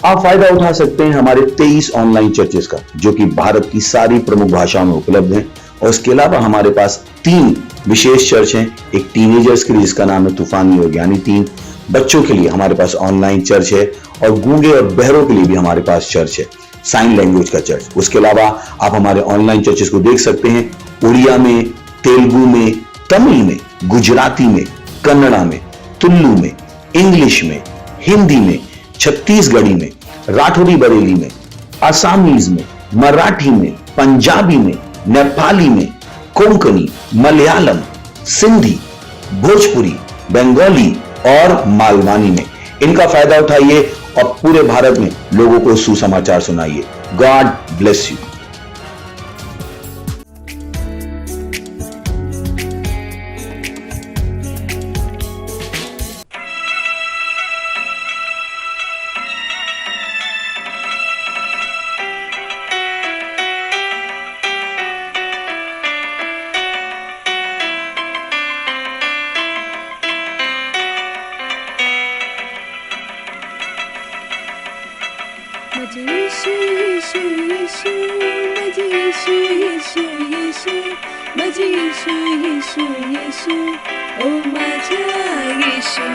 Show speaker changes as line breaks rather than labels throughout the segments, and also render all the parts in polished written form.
आप फायदा उठा सकते हैं हमारे 23 ऑनलाइन चर्चेस का, जो कि भारत की सारी प्रमुख भाषाओं में उपलब्ध हैं। और इसके अलावा हमारे पास 3 विशेष चर्च हैं। एक टीनेजर्स के लिए जिसका नाम है तूफानी योग, यानी 3 बच्चों के लिए हमारे पास ऑनलाइन चर्च है। और गूंगे और बहरों के लिए भी हमारे पास चर्च है, साइन लैंग्वेज का चर्च। उसके अलावा आप हमारे ऑनलाइन चर्चेस को देख सकते हैं उड़िया में, तेलुगु में, तमिल में, गुजराती में, कन्नड़ा में, तुलु में, इंग्लिश में, हिंदी में, छत्तीसगढ़ी में, राठौरी बरेली में, असमीज में, मराठी में, पंजाबी में, नेपाली में, कोंकणी, मलयालम, सिंधी, भोजपुरी, बंगाली और मालवानी में। इनका फायदा उठाइए और पूरे भारत में लोगों को सुसमाचार सुनाइए। God bless you.
Yeshu, Yeshu, Yeshu, Maji Yeshu, Yeshu, Yeshu, Maji Yeshu, Yeshu, Yeshu, Oh Maja Yeshu,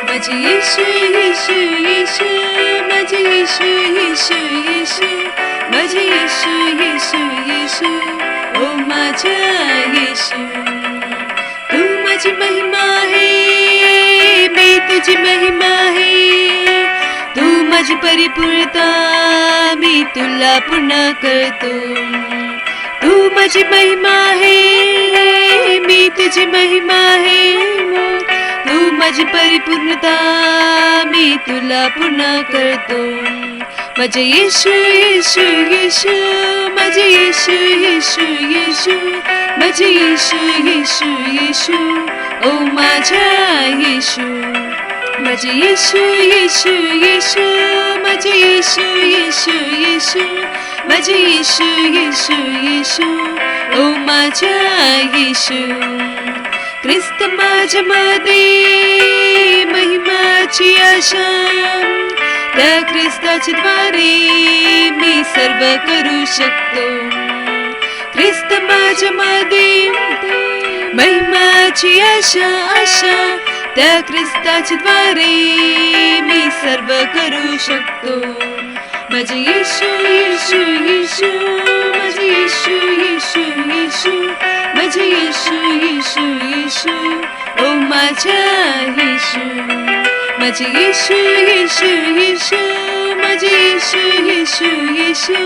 Maji Yeshu, Yeshu, Yeshu, Maji Yeshu, Yeshu, Yeshu, Maji Yeshu, Yeshu, Yeshu, Oh Maja Yeshu, Tu Maji महिमा है, मैं तुझी महिमा है, तू माझी परिपूर्णता, मी तुला पूर्ण करतो. तू माझी महिमा आहे, मी तुझी महिमा आहे. तू माझी परिपूर्णता, मी तुला पूर्ण करतो. माझे येशू येशू येशू, माझे येशू येशू येशू, माझे येशू येशू येशू, ओ माझा येशू. माझे येशू येशू येशू, माझे येशू येशू येशू, माझे येशू येशू येशू, ओ माझा येशू. ख्रिस्त माझ्यामध्ये महिमाची आशा, त्या ख्रिस्ताच्या द्वारे मी सर्व करू शकतो. ख्रिस्त माझ्यामध्ये महिमाची आशा, आशा, त्या ख्रिस्ताच्या द्वारे मी सर्व करू शकतो. माझे येशू येशू येशू, माझे येशू येशू येशू, माझे येशू येशू येशू, ओ माझा येशू. माझे येशू येशू येशू, माझे येशू येशू येशू,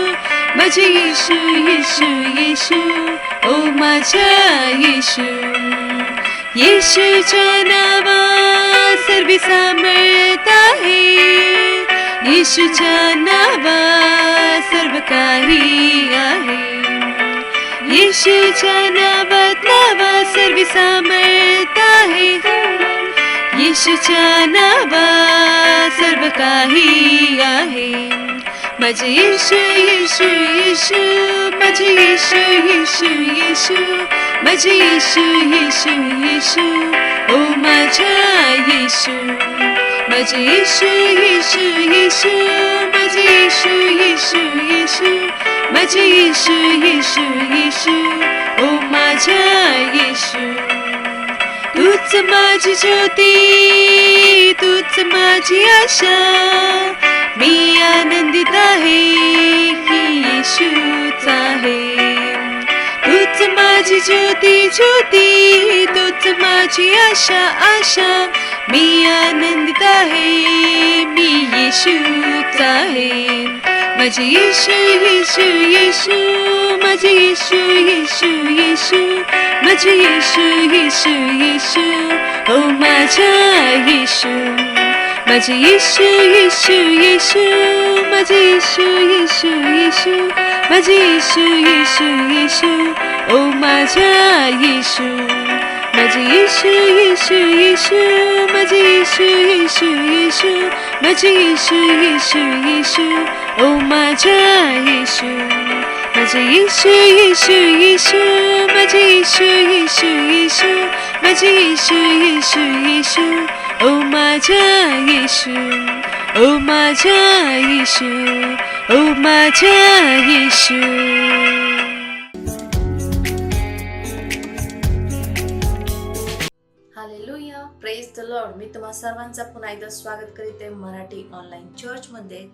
माझे येशू येशू येशू, ओ माझा येशू. येशूच्या नावात सर्व सामर्थ आहे, येशूच्या नावात सर्व काही आहे. येशूच्या नावात सर्व सामर्थ आहे, येशूच्या नावात सर्व काही आहे. माझे येशू येशू येशू, माझे येशू येशू येशू, माझे येशू येशू येशू, ओ माझा येशू. माझे येशू येशू येशू, माझे येशू येशू येशू, माझे येशू येशू येशू, ओ माझा येशू. तूच तूच माझी ज्योती, तूच माझी आशा, मी आनंदित आहे की येशूच आहे. तूच माझी ज्योती, ज्योती, तूच माझी आशा, आशा, मी आनंदित आहे, मी येशूच आहे. माझे येशू, येशू, येशू, माझे येशू, येशू, येशू, माझे येशू, येशू, येशू, ओ माझा येशू. माझे येशू, येशू, येशू, माझे येशू, येशू, येशू, माझे येशू, येशू, येशू, ओ माझा येशू. माझे येशू, येशू, येशू, माझे येशू, येशू, येशू, माझे येशू, येशू, येशू, ओ माझा येशू. माझे येशू, येशू, येशू, माझे येशू, येशू, येशू, माझे येशू, येशू, येशू, ओ माझा येशू. ओ माझा येशू, ओ माझा येशू.
Hallelujah, praise the lord. मी तुम्हा सर्वांचा पुन्हा एकदा स्वागत करीते मराठी ऑनलाईन चर्च मध्ये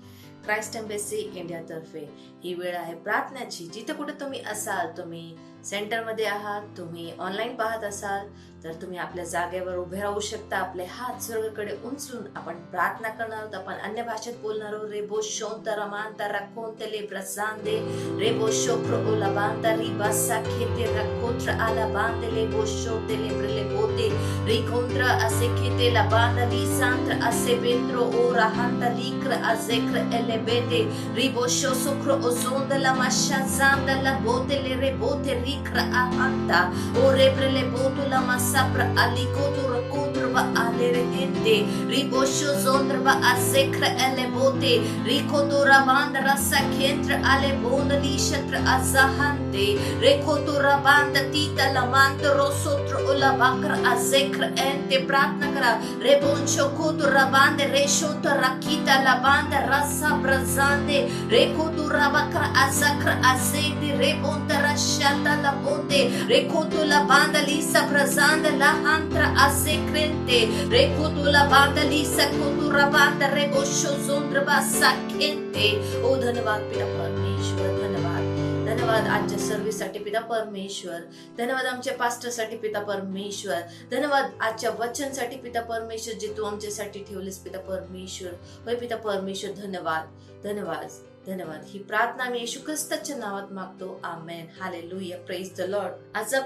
क्राइस्ट एम्बेसी इंडिया तर्फे. ही वेळ आहे प्रार्थनेची. जिथे कुठे तुम्ही असाल, तुम्ही सेंटर मध्ये आहात, तुम्ही ऑनलाईन पाहत असाल, तर तुम्ही आपल्या जागेवर उभे राहू शकता. आपले हात स्वर्गाकडे उंचलून आपण प्रार्थना करणार आहोत. आपण अन्य भाषेत बोलणार आहोत. रेबो शोंता रमांता राकोंते ले ब्रसांदे रेबो शोप्रो ओला बांता रिबासा खेते राकोत्र आला बांते ले बोशोते ले ब्रले बोते रिकोंद्र असे खेते ला बांदा ली सांत्र असे बेंद्रो ओ राहंता लिक्र अजेक्र एले बेते रिबो शो सुक्रो ओजोंदा ला माशा सांदा ला बोते ले रे बोते रिक्र ahanta o rebrele botu la masapra alikotur kutrba alerente ribosho zondrba asekra elebote rikotura bandra sakentra alebonda lishatra azahante rekotura banda tita la mantro sotro la bakra azekra ente प्रार्थना करा. रेबोंशो कुतुरा बांदे रेशोता rakita la banda rasa brazande rekotura bakra azakra azende rebonda rashata la bonde rekotu la banda lisa brazanda la hantra azekrente rekotu la banda lisa kutura banda rebosho zondra basakente. ओ धन्यवाद पिता परमेश्वर, धन्यवाद धन्यवाद आजच्या service साठी पिता परमेश्वर. धन्यवाद आमच्या पास्टर साठी पिता परमेश्वर. धन्यवाद आजच्या वचन साठी पिता परमेश्वर, जे तू आमच्यासाठी ठेवलेस पिता परमेश्वर. होय पिता परमेश्वर, धन्यवाद धन्यवाद धन्यवाद. ही प्रार्थना मी येशू ख्रिस्ताच्या नावात मागतो. Amen. Hallelujah. Praise the Lord. आजचा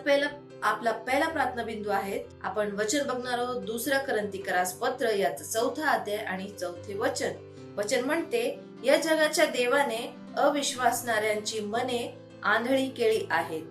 आपला पहिला प्रार्थना बिंदू आहे. आपण वचन बघणार आहोत 2 करंथीकरास पत्र याचं 4 अध्याय आणि 4 वचन. वचन म्हणते, या जगाच्या देवाने अविश्वासणाऱ्यांची मने आंधळी केली आहेत,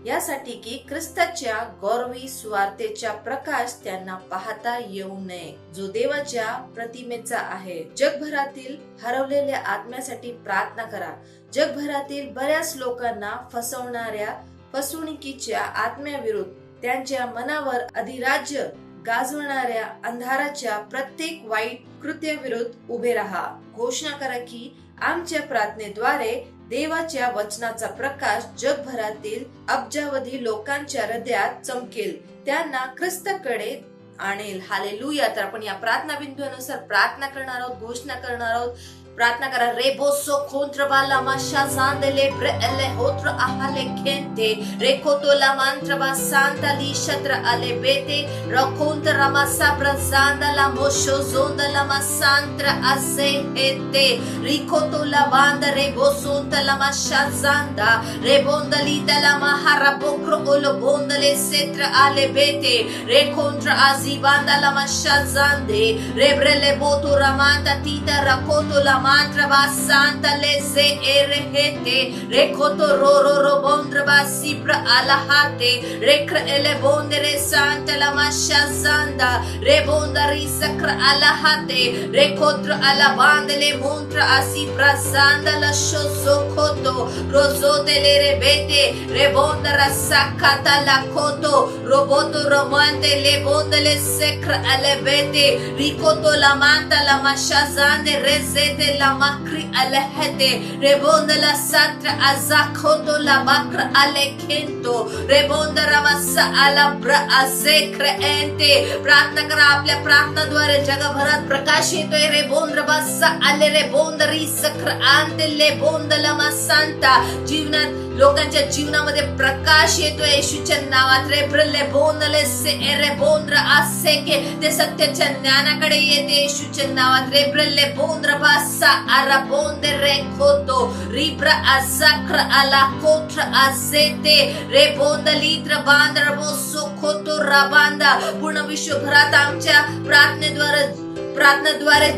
यासाठी की ख्रिस्ताच्या गौरवी सुवार्तेचा प्रकाश त्यांना पाहता येऊ नये, जो देवाच्या प्रतिमेचा आहे. जगभरातील हरवलेल्या आत्म्यासाठी प्रार्थना करा. जगभरातील बऱ्याच लोकांना फसवणाऱ्या फसवणुकीच्या आत्म्याविरुद्ध, त्यांच्या मनावर अधिराज्य गाजवणाऱ्या अंधाराच्या प्रत्येक वाईट कृत्याविरुद्ध उभे राहा. घोषणा करा की आमच्या प्रार्थनेद्वारे देवाच्या वचनाचा प्रकाश जगभरातील अब्जावधी लोकांच्या हृदयात चमकेल, त्यांना ख्रिस्ताकडे आणेल. हालेलुया. तर आपण या प्रार्थना बिंदूनुसार प्रार्थना करणार आहोत, घोषणा करणार आहोत. प्रार्थना करा. रेबोसो खोंत्रबाला माशा सांदले ब्रेले होत्र आहाले खेंते रेकोतो ला मंत्रबा सांतली शत्र आले बेते रखोंत रमासा ब्रजांदला मोशो जोंदला मासांत्र असे हेते रिकोतो ला बांद रेबोसोंत ला माशा जांदा रेबोंदली तला महारा बोक्रो ओलो बोंदले सेत्र आले बेते रेकोंत्र आजी बांदला माशा जांदे रेब्रेले बोतो रमांता तीता रकोतो ला mantra basanta lese erehete rekoto roro robondra basipra alahate rekra ele bondere santa la masha zanda rebonda risakra alahate rekotra alabandele montra asipra zanda la shosokoto rozote le rebete rebonda rasakata la koto roboto romante le bondele sekra alebete rikoto la manta la masha zande rezete la macri alehete rebonda la satra azakoto la macra alekento rebonda ramasa alabra azekreente. प्रार्थना करा. आपल्या प्रार्थनाद्वारे जगभरात प्रकाश येतोय. रेबोंद्र बासा आले रेबोंद रिसक्र आंते लेबोंद लमा Santa. जीवनात लोकांच्या जीवनामध्ये प्रकाश येतोय येशूच्या नावात. रेब्रले बोंदले से रेबोंद्र आसेके ते सत्याच्या ज्ञानाकडे येते येशूच्या नावात. रेब्रले बोंद्र बासा आरा बोंदे रेखोतो रिब्रा आसाक्र आला कोत्र आसेते रेबोंद लिद्र बांद्र बोसो खोतो राबांदा. पूर्ण विश्वभरात आमच्या प्रार्थनेद्वारे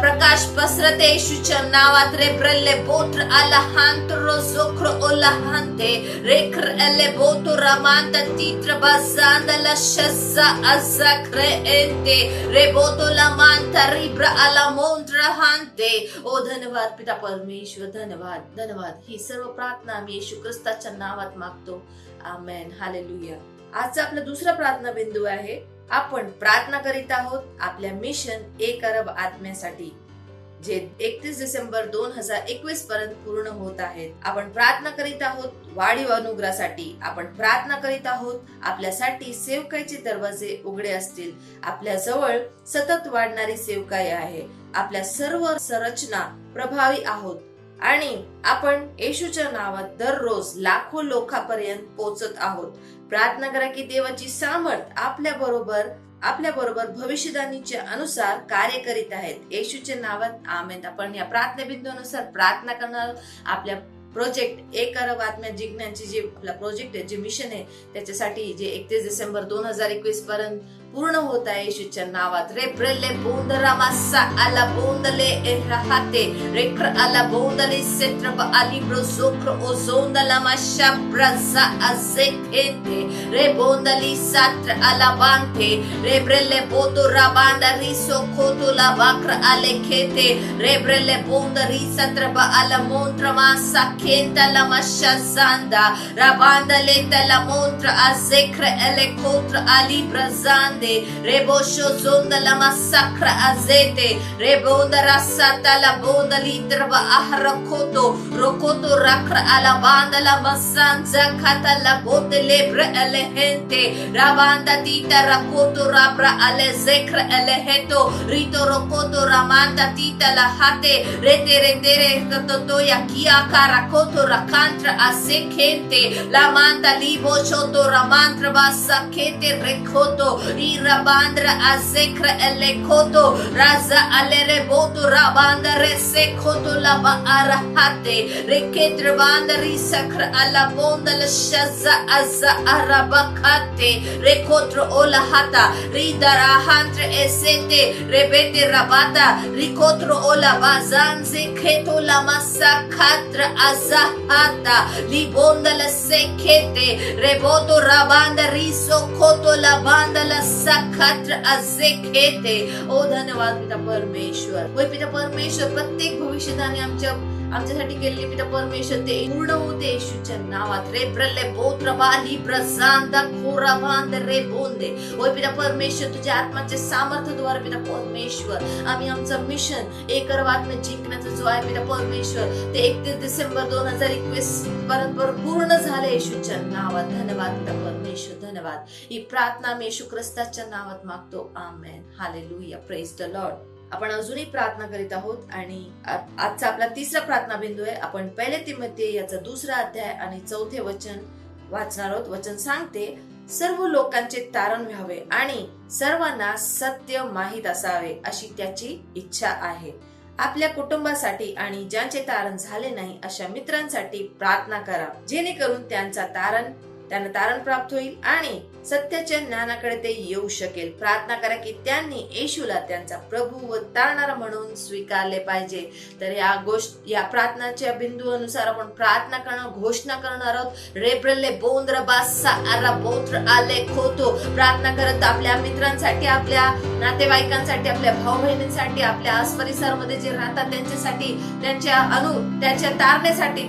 प्रकाश पसरते येशूच्या नावात. रेब्रले बोत्र आलाहांत रोझोख्र ओलाहांते रेख्र एले बोतो रामांता तीत्र बाजांदला शस्सा अजाख्रे एंते रेबोतो लामांता रिब्रा आला मोंद्र हांते. ओ धन्यवाद पिता परमेश्वर, धन्यवाद धन्यवाद. ही सर्व प्रार्थना आम्ही येशू ख्रिस्ताच्या नावात मागतो. आमेन. हालेलुया. आजचा आपला दुसरा प्रार्थना बिंदू आहे. आपण प्रार्थना करीत आहोत आपल्या मिशन 1 अरब आत्म्यासाठी, जे 31 डिसेंबर 2021 पर्यंत पूर्ण होत आहेत. आपण प्रार्थना करीत आहोत वाढीव अनुग्रहासाठी. आपण प्रार्थना करीत आहोत आपल्यासाठी सेवकाईचे दरवाजे उघडे असतील. आपल्या जवळ सतत वाढणारी सेवकाई आहे. आपल्या सर्व संरचना प्रभावी आहोत आणि आपण येशूच्या नावात दररोज लाखो लोकांपर्यंत पोहोचत आहोत. प्रार्थना करा की देवाची सामर्थ आपल्या बरोबर भविष्यवाणीच्या अनुसार कार्य करीत आहेत. येशूच्या नावात आमेन. आपण या प्रार्थना बिंदूनुसार प्रार्थना करणार. आपल्या प्रोजेक्ट 1 अरब आत्म्या जिंकण्याची जे आपला प्रोजेक्ट आहे, जे मिशन आहे, त्याच्यासाठी जे 31 डिसेंबर 2021 पर्यंत पूर्ण होत आहे येशूच्या नावात. रेब्रले बोंदरा मासा आला बोंदले एराहाते रेक्र आला बोंदले सेत्र आली ब्रोझोक्र ओझोंदला माशा ब्राझा अझेकेंते रे बोंदली सात्र आला बांते रेब्रले बोतो राबांदा रिसो खोतो ला बाक्र आले खेते रेब्रले बोंदरी सत्र आला मोंत्र मासा केंता ला माशा जांदा राबांदा लेता मोंत्र अझेक्र एले खोत्र आली ब्राझांदा Rebosho zonda la massacra azete rebonda rassata la bonda litrava ahrakoto rokoto rakra ala banda la massanza kata la bote lebre elehente rabanda tita rakoto rabra ale zekra eleheto rito rokoto ramanda tita la hate rete rendere toto ya kia karakoto rakantra asekente la manda libo choto ramantra basa kete rekoto Rabandra azekra elekoto raza alere boto rabanda resekoto la baarahate reketre banda risakra ala bonda la shaza azza arabakate rekotro olahata ridara hantre esete rebete rabata rikotro ola bazanze keto la masakatra azahata libonda la sekete reboto rabanda riso koto la banda la साखत्र अजेखेते. ओ धन्यवाद पिता परमेश्वर. होय पिता परमेश्वर, प्रत्येक भविष्यवाणी आमच्यासाठी केलेली पिता परमेश्वर ते पूर्ण होते येशूच्या नावात. रे ब्रले बोत्र बाली प्रसांदा खोरा बांध रे बोंदे. होय पिता परमेश्वर, तुझ्या आत्म्याच्या सामर्थ्याद्वारे पिता परमेश्वर आम्ही आमचं मिशन 1 अरब आत्मा जिंकण्याचा जो आहे पिता परमेश्वर, ते 31 डिसेंबर 2021 पर्यंत पूर्ण झाले येशूच्या नावात. धन्यवाद पिता परमेश्वर, धन्यवाद. ही प्रार्थना मी येशू ख्रिस्ताच्या नावात मागतो. Amen. Hallelujah. Praise the Lord. आपण अजूनही प्रार्थना करीत आहोत आणि आजचा आपला तिसरा प्रार्थना बिंदू आहे. आपण 1 तिमोथेय याचा 2 अध्याय आणि 4 वचन वाचणार आहोत. वचन सांगते, सर्व लोकांचे तारण व्हावे आणि सर्वांना सत्य माहित असावे अशी त्याची इच्छा आहे. आपल्या कुटुंबासाठी आणि ज्यांचे तारण झाले नाही अशा मित्रांसाठी प्रार्थना करा, जेणेकरून त्यांना तारण प्राप्त होईल आणि सत्याच्या ज्ञानाकडे ते येऊ शकेल. प्रार्थना करा की त्यांनी येशूला त्यांचा प्रभू व तारणारा म्हणून स्वीकारले पाहिजे. तर या प्रार्थनाच्या बिंदू अनुसार आपण प्रार्थना करणं, घोषणा करणार आहोत. रेब्रले बोंद्र बासा आरा बोत्र आले खोतो. प्रार्थना करत आपल्या मित्रांसाठी, आपल्या नातेवाईकांसाठी, आपल्या भाऊ बहिणींसाठी, आपल्या आसपरिसरामध्ये जे राहतात त्यांच्यासाठी, त्याच्या तारण्यासाठी,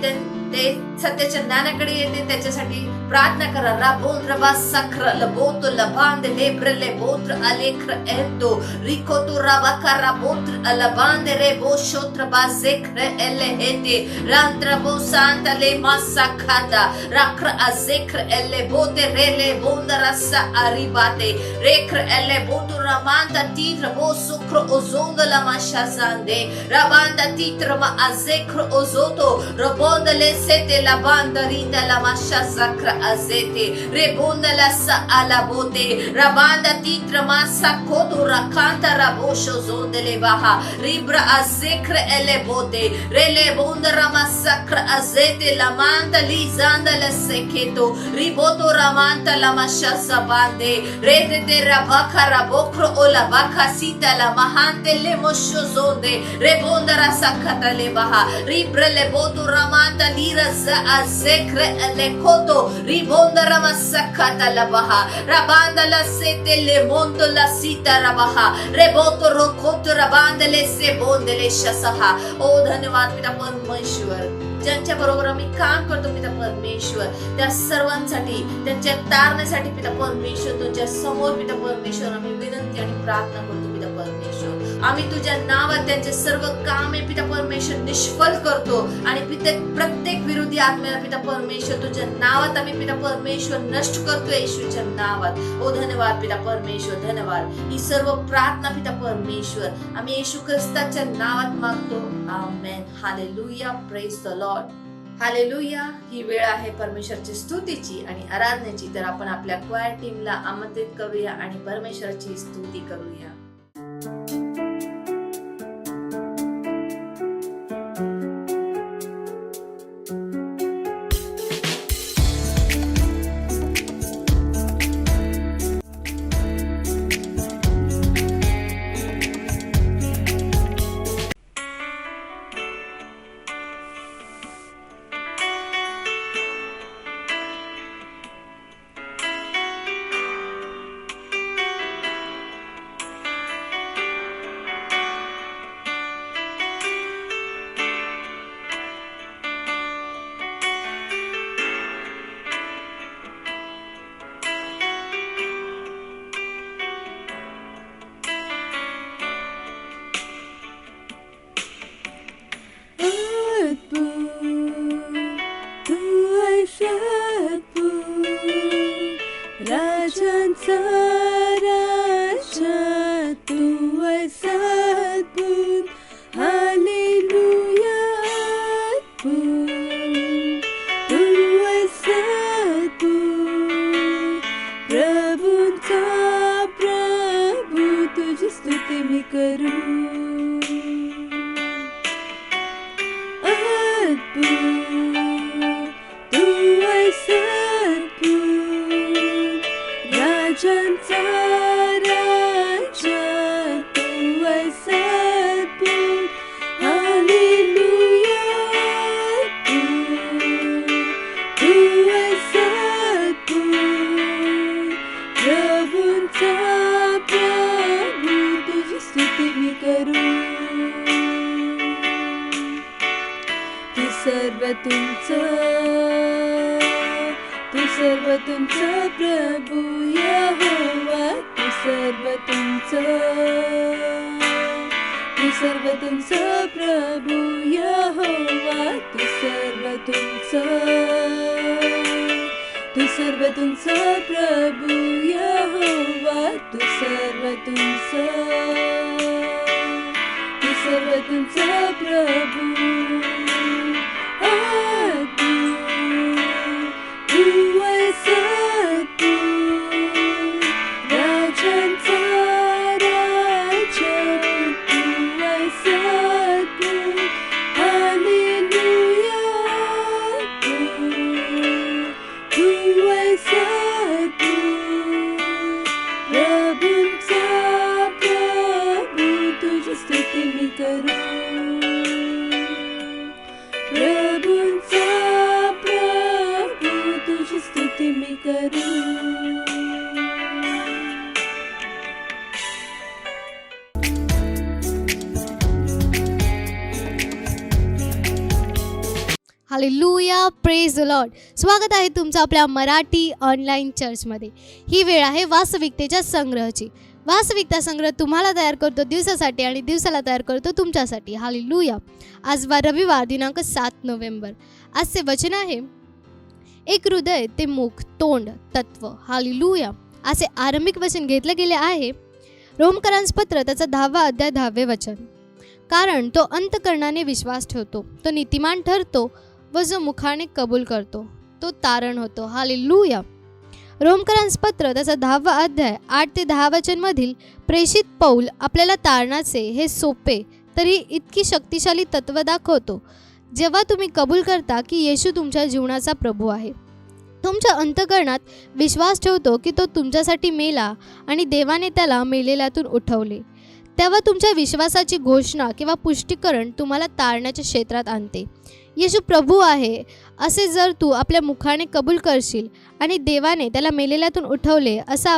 ते सत्याच्या ज्ञानाकडे येते त्याच्यासाठी प्रार्थना करा. राबोंद्र बासक्र लबोतो लबांद लेब्र लेबोत्र अलेक्र एतो रिकोतो राबाका राबोत्र अलबांद रेबो शोत्र बाजेक्र एलेहेते रांत्र बो सांता ले मासाखाता राक्र अजेक्र एले बोते रेले बोंदरसा अरिबाते रेक्र एले बोतो ramanda titra bo sukro ozondo la mashazande rabanda titra ma azekro ozoto robonda le sete la banda rinda la mashazakra azete rebonda la sa alabote rabanda titra ma sakoto rakanta rabosho zonde le baha ribra azekre ele bote rele bonda ramasakra azete la manda lizanda la seketo riboto ramanta la mashazabande rete de rabaka rabokro ola bakasita la mahante le moshozonde rebonda rasakata le baha ribre le boto ramanta lira za azekre le koto ribonda ramasakata la baha rabanda la sete le mondo la sita rabaha reboto rokoto rabanda le sebonde le shasaha. ओ धन्यवाद पिता परमेश्वर, ज्यांच्या बरोबर आम्ही काम करतो पिता परमेश्वर, त्या सर्वांसाठी त्यांच्या तारण्यासाठी पिता परमेश्वर तुझ्या समोर पिता परमेश्वर आम्ही विनंती आणि प्रार्थना करतो पिता परमेश्वर. आम्ही तुझ्या नावात त्यांचे सर्व कामे पिता परमेश्वर निष्फळ करतो आणि प्रत्येक विरोधी आत्म्याला पिता परमेश्वर तुझ्या नावात आम्ही पिता परमेश्वर नष्ट करतो येशूच्या नावात. ओ धन्यवाद पिता परमेश्वर, धन्यवाद. ही सर्व प्रार्थना पिता परमेश्वर आम्ही येशू ख्रिस्ताच्या नावात मागतो. Amen. Hallelujah. Praise the lord. Hallelujah. ही वेळ आहे परमेश्वराची स्तुतीची आणि आराधनेची. तर आपण आपल्या क्वायर टीमला आमंत्रित करूया आणि परमेश्वराची स्तुती करूया.
प्रभु यहोवा तू सर्वतुमचा प्रभु यहोवा तू सर्वतुमचा प्रभु यहोवा तू सर्वतुमचा प्रभु
हालेलुया, प्रेज द लॉर्ड. स्वागत आहे तुमचं आपल्या मराठी ऑनलाईन चर्चमध्ये. ही वेळ आहे वास्तविकतेच्या संग्रहाची. वास्तविकता संग्रह तुम्हाला तयार करतो दिवसासाठी आणि दिवसाला तयार करतो तुमच्यासाठी. हालेलुया. आज रविवार दिनांक 7 नोव्हेंबर. आजचे वचन आहे, एक हृदय ते मुख तोंड तत्व. हालेलुया. असे आरंभिक वचन घेतले गेले आहे रोमकरांस पत्र त्याचा 10वा अध्याय 10वे वचन. कारण तो अंतकरणाने विश्वास ठेवतो, तो नीतिमान ठरतो व जो मुखाने कबूल करतो तो तारण होतो. हालेलुया. रोमकरांस पत्र त्याचा 10वा अध्याय 8 ते 10 वचनमधील प्रेषित पौल आपल्याला तारणाचे हे सोपे तरी इतकी शक्तिशाली तत्व दाखवतो. जेव्हा तुम्ही कबूल करता की येशू तुमच्या जीवनाचा प्रभू आहे, तुमच्या अंतकरणात विश्वास ठेवतो की तो तुमच्यासाठी मेला आणि देवाने त्याला मेलेल्यातून उठवले, तेव्हा तुमच्या विश्वासाची घोषणा किंवा पुष्टीकरण तुम्हाला तारण्याच्या क्षेत्रात आणते. येशू प्रभू आहे असे जर तू आपल्या मुखाने कबूल करशील आणि देवाने त्याला मेलेल्यातून उठवले असा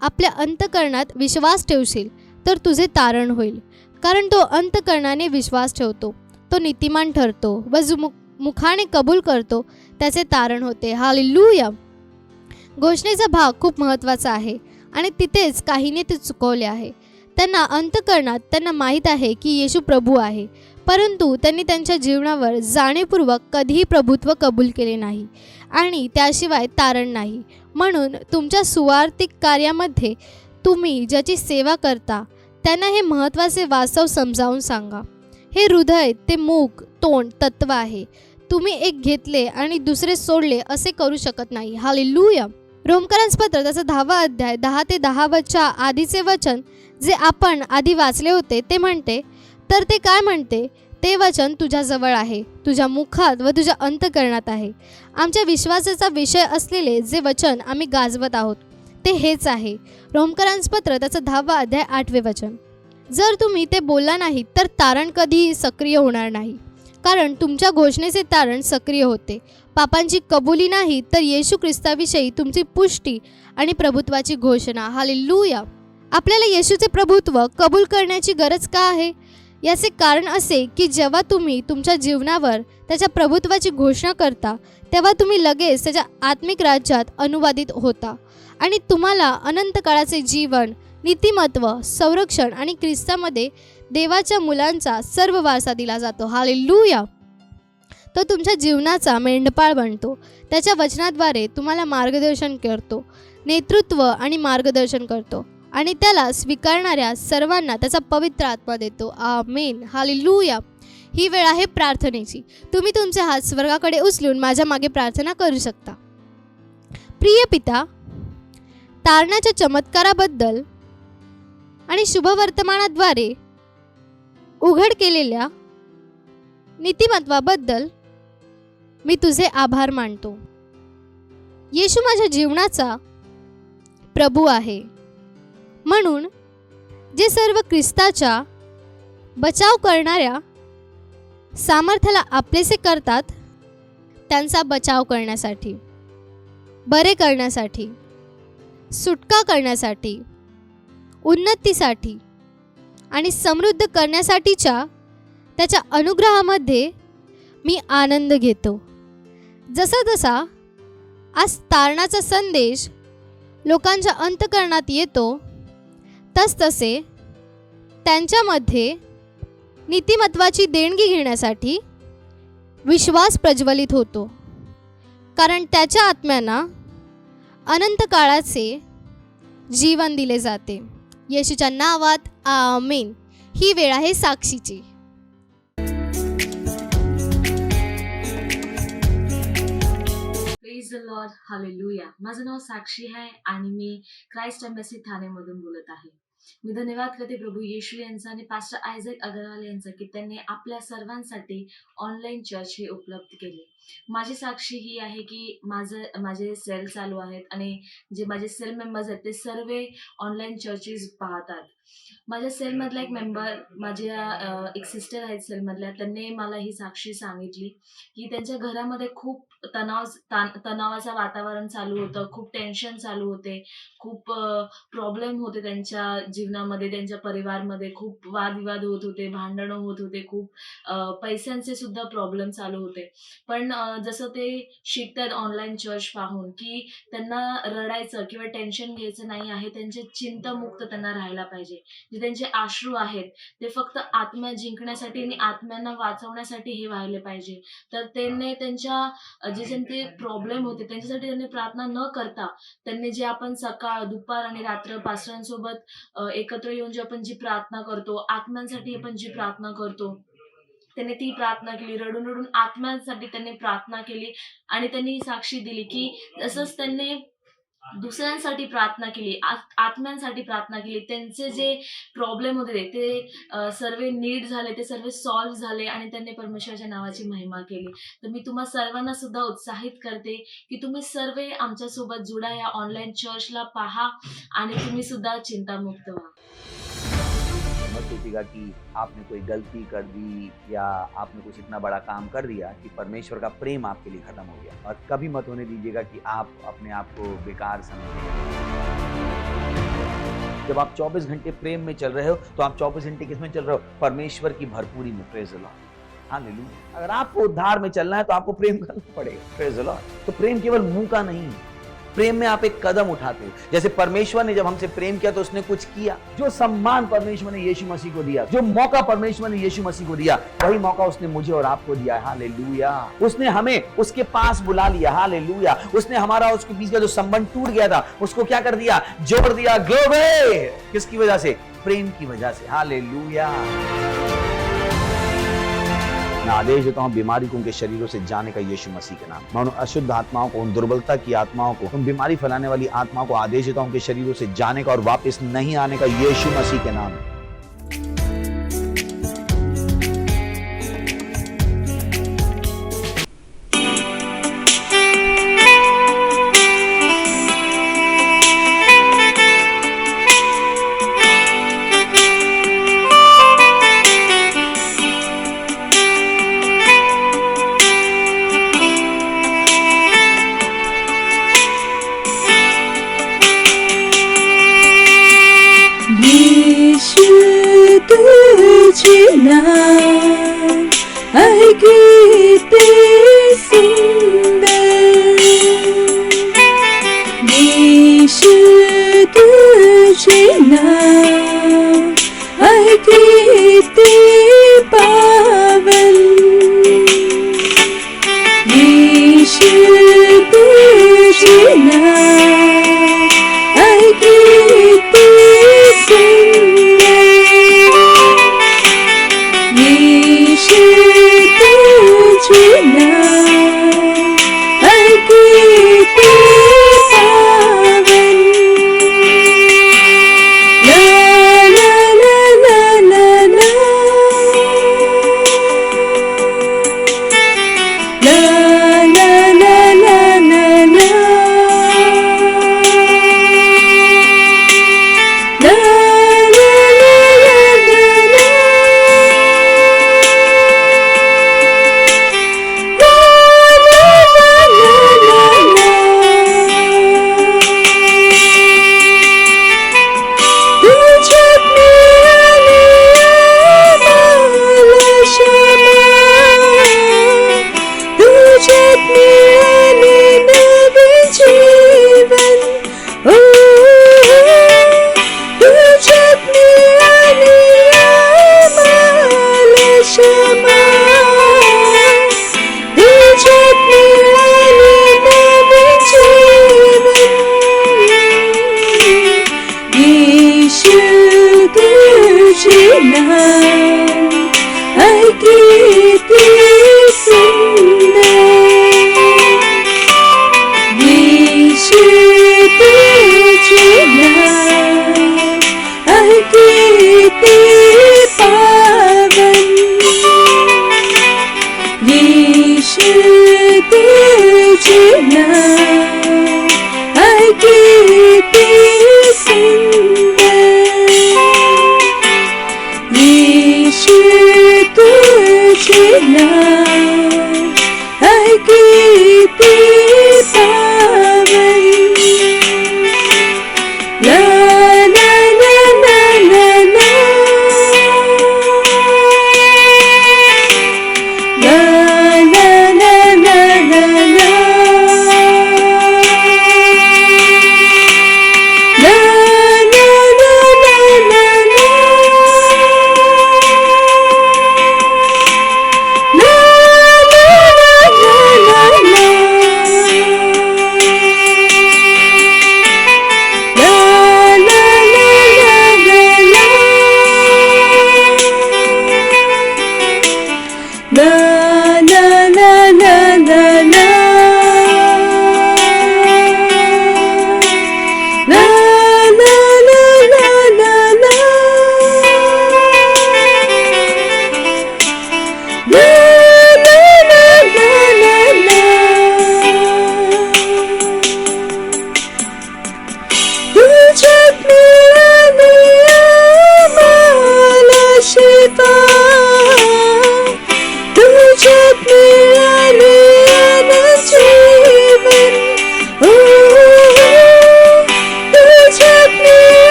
आपल्या अंतकरणात विश्वास ठेवशील तर तुझे तारण होईल. कारण तो अंतकरणाने विश्वास ठेवतो, तो नीतिमान ठरतो व जो मुखाने कबूल करतो त्याचे तारण होते. हालेलुया. घोषणेचा भाग खूप महत्त्वाचा आहे आणि तिथेच काहीने ते चुकवले आहे. त्यांना अंतकरणात त्यांना माहीत आहे की येशू प्रभू आहे, परंतु त्यांनी त्यांच्या जीवनावर जाणीवपूर्वक कधीही प्रभुत्व कबूल केले नाही आणि त्याशिवाय तारण नाही. म्हणून तुमच्या सुवार्थिक कार्यामध्ये तुम्ही ज्याची सेवा करता त्यांना हे महत्त्वाचे वास्तव समजावून सांगा. हे हृदय ते मुख तोंड तत्व आहे. तुम्ही एक घेतले आणि दुसरे सोडले असे करू शकत नाही. हालेलुया. रोमकरांस पत्र त्याचा 10वा अध्याय 10 ते 10 आधीचे वचन जे आपण आधी वाचले होते ते म्हणते, तर ते काय म्हणते? ते वचन तुझ्याजवळ आहे, तुझ्या मुखात व तुझ्या अंतकरणात आहे. आमच्या विश्वासाचा विषय असलेले जे वचन आम्ही गाजवत आहोत ते हेच आहे. रोमकरांस पत्र त्याचा 10वा अध्याय 8वे वचन. जर तुम्ही ते बोलला नाही तर तारण कधीही सक्रिय होणार नाही, कारण तुमच्या घोषणेचे तारण सक्रिय होते. पापांची कबुली नाही तर येशू ख्रिस्ताविषयी तुमची पुष्टी आणि प्रभुत्वाची घोषणा. हालेलुया. आपल्याला येशूचे प्रभुत्व कबूल करण्याची गरज का आहे? याचे कारण असे की जेव्हा तुम्ही तुमच्या जीवनावर त्याच्या प्रभुत्वाची घोषणा करता तेव्हा तुम्ही लगेच त्याच्या आत्मिक राज्यात अनुवादित होता आणि तुम्हाला अनंत काळाचे जीवन, नीतिमत्व, संरक्षण आणि ख्रिस्तामध्ये देवाच्या मुलांचा सर्व वारसा दिला जातो. हालेलुया. तो तुमच्या जीवनाचा मेंढपाळ बनतो. त्याच्या वचनाद्वारे तुम्हाला मार्गदर्शन करतो, नेतृत्व आणि मार्गदर्शन करतो आणि त्याला स्वीकारणाऱ्या सर्वांना त्याचा पवित्र आत्मा देतो. आमेन. हालेलुया. ही वेळ आहे प्रार्थनेची. तुम्ही तुमचे हात स्वर्गाकडे उचलून माझ्या मागे प्रार्थना करू शकता. प्रिय पिता, तारणाच्या चमत्काराबद्दल आणि शुभवर्तमानाद्वारे उघड केलेल्या नीतिमत्वाबद्दल मी तुझे आभार मानतो. येशू माझ्या जीवनाचा प्रभू आहे, म्हणून जे सर्व ख्रिस्ताच्या बचाव करणाऱ्या सामर्थ्याला आपलेसे करतात त्यांचा बचाव करण्यासाठी, बरे करण्यासाठी, सुटका करण्यासाठी, उन्नतीसाठी आणि समृद्ध करण्यासाठीच्या त्याच्या अनुग्रहामध्ये मी आनंद घेतो. जसा जसा आज तारणाचा संदेश लोकांच्या अंतकरणात येतो तसतसे त्यांच्यामध्ये नीतिमत्वाची देणगी घेण्यासाठी विश्वास प्रज्वलित होतो, कारण त्याच्या आत्म्यांना अनंत काळाचे जीवन दिले जाते. येशूच्या नावात आमेन. ही वेळ आहे साक्षीची.
Praise the lord. हालेलुया. माझं नाव साक्षी आहे आणि मी क्राइस्ट एम्बेसी ठाणेमधून बोलत आहे. मी धन्यवाद करते प्रभू येशू यांचा आणि पास्टर आयझॅक अगरवाल यांचा की त्यांनी आपल्या सर्वांसाठी ऑनलाईन चर्च हे उपलब्ध केले.
माझी साक्षी ही आहे की माझे सेल चालू आहेत आणि जे माझे सेल मेंबर्स आहेत ते सर्व ऑनलाईन चर्चेस पाहतात. माझ्या सेलमधला एक मेंबर, माझ्या एक सिस्टर आहेत सेलमधल्या, त्यांनी मला ही साक्षी सांगितली की त्यांच्या घरामध्ये खूप तणावाचं वातावरण चालू होतं, खूप टेन्शन चालू होते, खूप प्रॉब्लेम होते त्यांच्या जीवनामध्ये, त्यांच्या परिवारमध्ये खूप वादविवाद होत होते, भांडणं होत होते, खूप पैशांचे सुद्धा प्रॉब्लेम चालू होते. पण जसं ते शिकतात ऑनलाईन चर्च पाहून की त्यांना रडायचं किंवा टेन्शन घ्यायचं नाही आहे, त्यांचे चिंतामुक्त त्यांना राहायला पाहिजे. जे त्यांचे अश्रू आहेत ते फक्त आत्म्या जिंकण्यासाठी आणि आत्म्यांना वाचवण्यासाठी हे व्हायला पाहिजे. तर त्यांनी त्यांच्या जे त्यांचे प्रॉब्लेम होते त्यांच्यासाठी त्यांनी प्रार्थना न करता त्यांनी जे आपण सकाळ, दुपार आणि रात्र पास्टरांसोबत एकत्र येऊन जे आपण जी प्रार्थना करतो, आत्म्यांसाठी आपण जी प्रार्थना करतो, त्यांनी ती प्रार्थना केली. रडून रडून आत्म्यांसाठी त्यांनी प्रार्थना केली आणि त्यांनी ही साक्षी दिली की तसंच त्यांनी दुसऱ्यांसाठी प्रार्थना केली, आत्म्यांसाठी प्रार्थना केली. त्यांचे जे प्रॉब्लेम होते ते सर्व नीट झाले, ते सर्व सॉल्व्ह झाले आणि त्यांनी परमेश्वराच्या नावाची महिमा केली. तर मी तुम्हा सर्वांना सुद्धा उत्साहित करते की तुम्ही सर्व आमच्यासोबत जुडा, या ऑनलाईन चर्चला पहा आणि तुम्ही सुद्धा चिंतामुक्त व्हा.
मत सोचिएगा कि आपने कोई गलती कर दी या आपने कुछ इतना बड़ा काम कर दिया कि परमेश्वर का प्रेम आपके लिए खत्म हो गया, और कभी मत होने दीजिएगा कि आप अपने आप को बेकार समझें. जब आप 24 घंटे प्रेम में चल रहे हो तो आप 24 घंटे किसमें चल रहे हो? परमेश्वर की भरपूरी में. Praise the lord, hallelujah. अगर आपको उद्धार में चलना है तो आपको प्रेम करना पड़ेगा. Praise the Lord. तो प्रेम केवल मुंह का नहीं है, प्रेम में आप एक कदम उठाते हो. जैसे परमेश्वर ने जब हमसे प्रेम किया तो उसने कुछ किया. जो सम्मान परमेश्वर ने यीशु मसीह को दिया, जो मौका परमेश्वर ने यीशु मसीह को दिया, वही मौका उसने मुझे और आपको दिया. हालेलुया. उसने हमें उसके पास बुला लिया. हालेलुया. उसने हमारा उसके बीच का जो संबंध टूट गया था उसको क्या कर दिया? जोड़ दिया. ग्लोरी. किसकी वजह से? प्रेम की वजह से. हालेलुया. मैं आदेश देता हूं बीमारी को उनके शरीरों से जाने का यीशु मसीह के नाम. मैं उन अशुद्ध आत्माओं को, उन दुर्बलता की आत्माओं को, उन बीमारी फैलाने वाली आत्माओं को आदेश देता हूं उनके शरीरों से जाने का और वापस नहीं आने का यीशु मसीह के नाम.
तुझे नाम किती सुंदर यीशु तुझे नाम किती पावन ला ला ला ला ला ला ला ला ला ला ला ला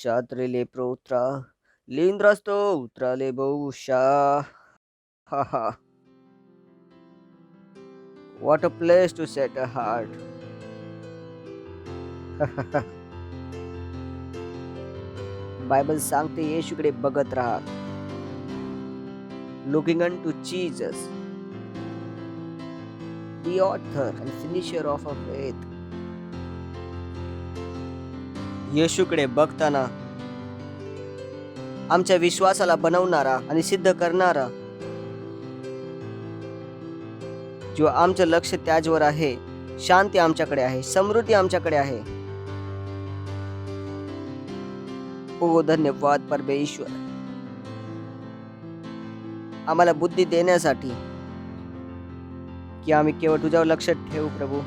Shatrele protra, lindrasto utrale bosha. Haha. What a place to set a heart. Bible सांगते येशूकडे बघत राहा. Looking unto Jesus, the author and finisher of our faith. येशूकडे बघताना आमच्या विश्वासाला बनवणारा आणि सिद्ध करणारा, जो आमचं लक्ष त्याच्यावर आहे, शांती आमच्याकडे आहे, समृद्धी आमच्याकडे आहे. ओ धन्यवाद परमेश्वर, आम्हाला बुद्धी देण्यासाठी की आम्ही केवळ तुझ्यावर लक्ष ठेवू प्रभू.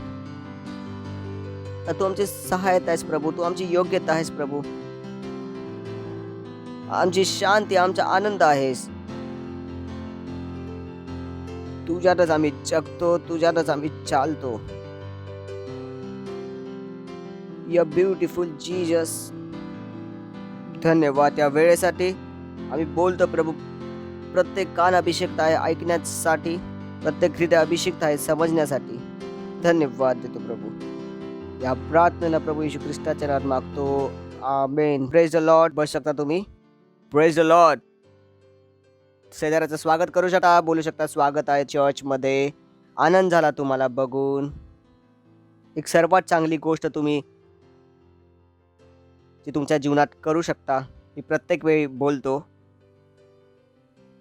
तू आमची सहायता आहेस प्रभू, तू आमची योग्यता आहेस प्रभू, आमची शांती, आमचा आनंद आहेस. तुझ्यातच आम्ही जगतो, तुझ्यातच आम्ही चालतो. You beautiful Jesus. धन्यवाद त्या वेळेसाठी. आम्ही बोलतो प्रभू, प्रत्येक कान अभिषेक आहे ऐकण्यासाठी, प्रत्येक हृदय अभिषेक आहे समजण्यासाठी. धन्यवाद देतो प्रभू. या प्रार्थनेला प्रभू येशू ख्रिस्ताच्या नावात मागतो, आमेन. Praise the lord. बस शकता तुम्ही. Praise the Lord. शेजाऱ्याचं स्वागत करू शकता, बोलू शकता स्वागत आहे चर्चमध्ये. आनंद झाला तुम्हाला बघून. एक सर्वात चांगली गोष्ट तुम्ही जी तुमच्या जीवनात करू शकता, मी प्रत्येक वेळी बोलतो,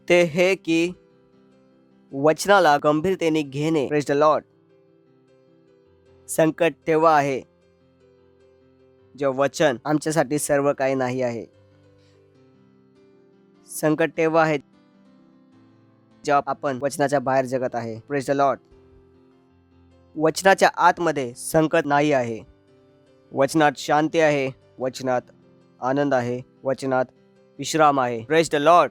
ते हे की वचनाला गंभीरतेने घेणे. Praise the Lord. संकट तेव्हा आहे जेव्हा वचन आमच्यासाठी सर्व काही नाही आहे. संकट तेव्हा आहे जेव्हा आपण वचनाच्या बाहेर जगत आहे. Praise the Lord. वचनाच्या आतमध्ये संकट नाही आहे. वचनात शांती आहे, वचनात आनंद आहे, वचनात विश्राम आहे. Praise the Lord.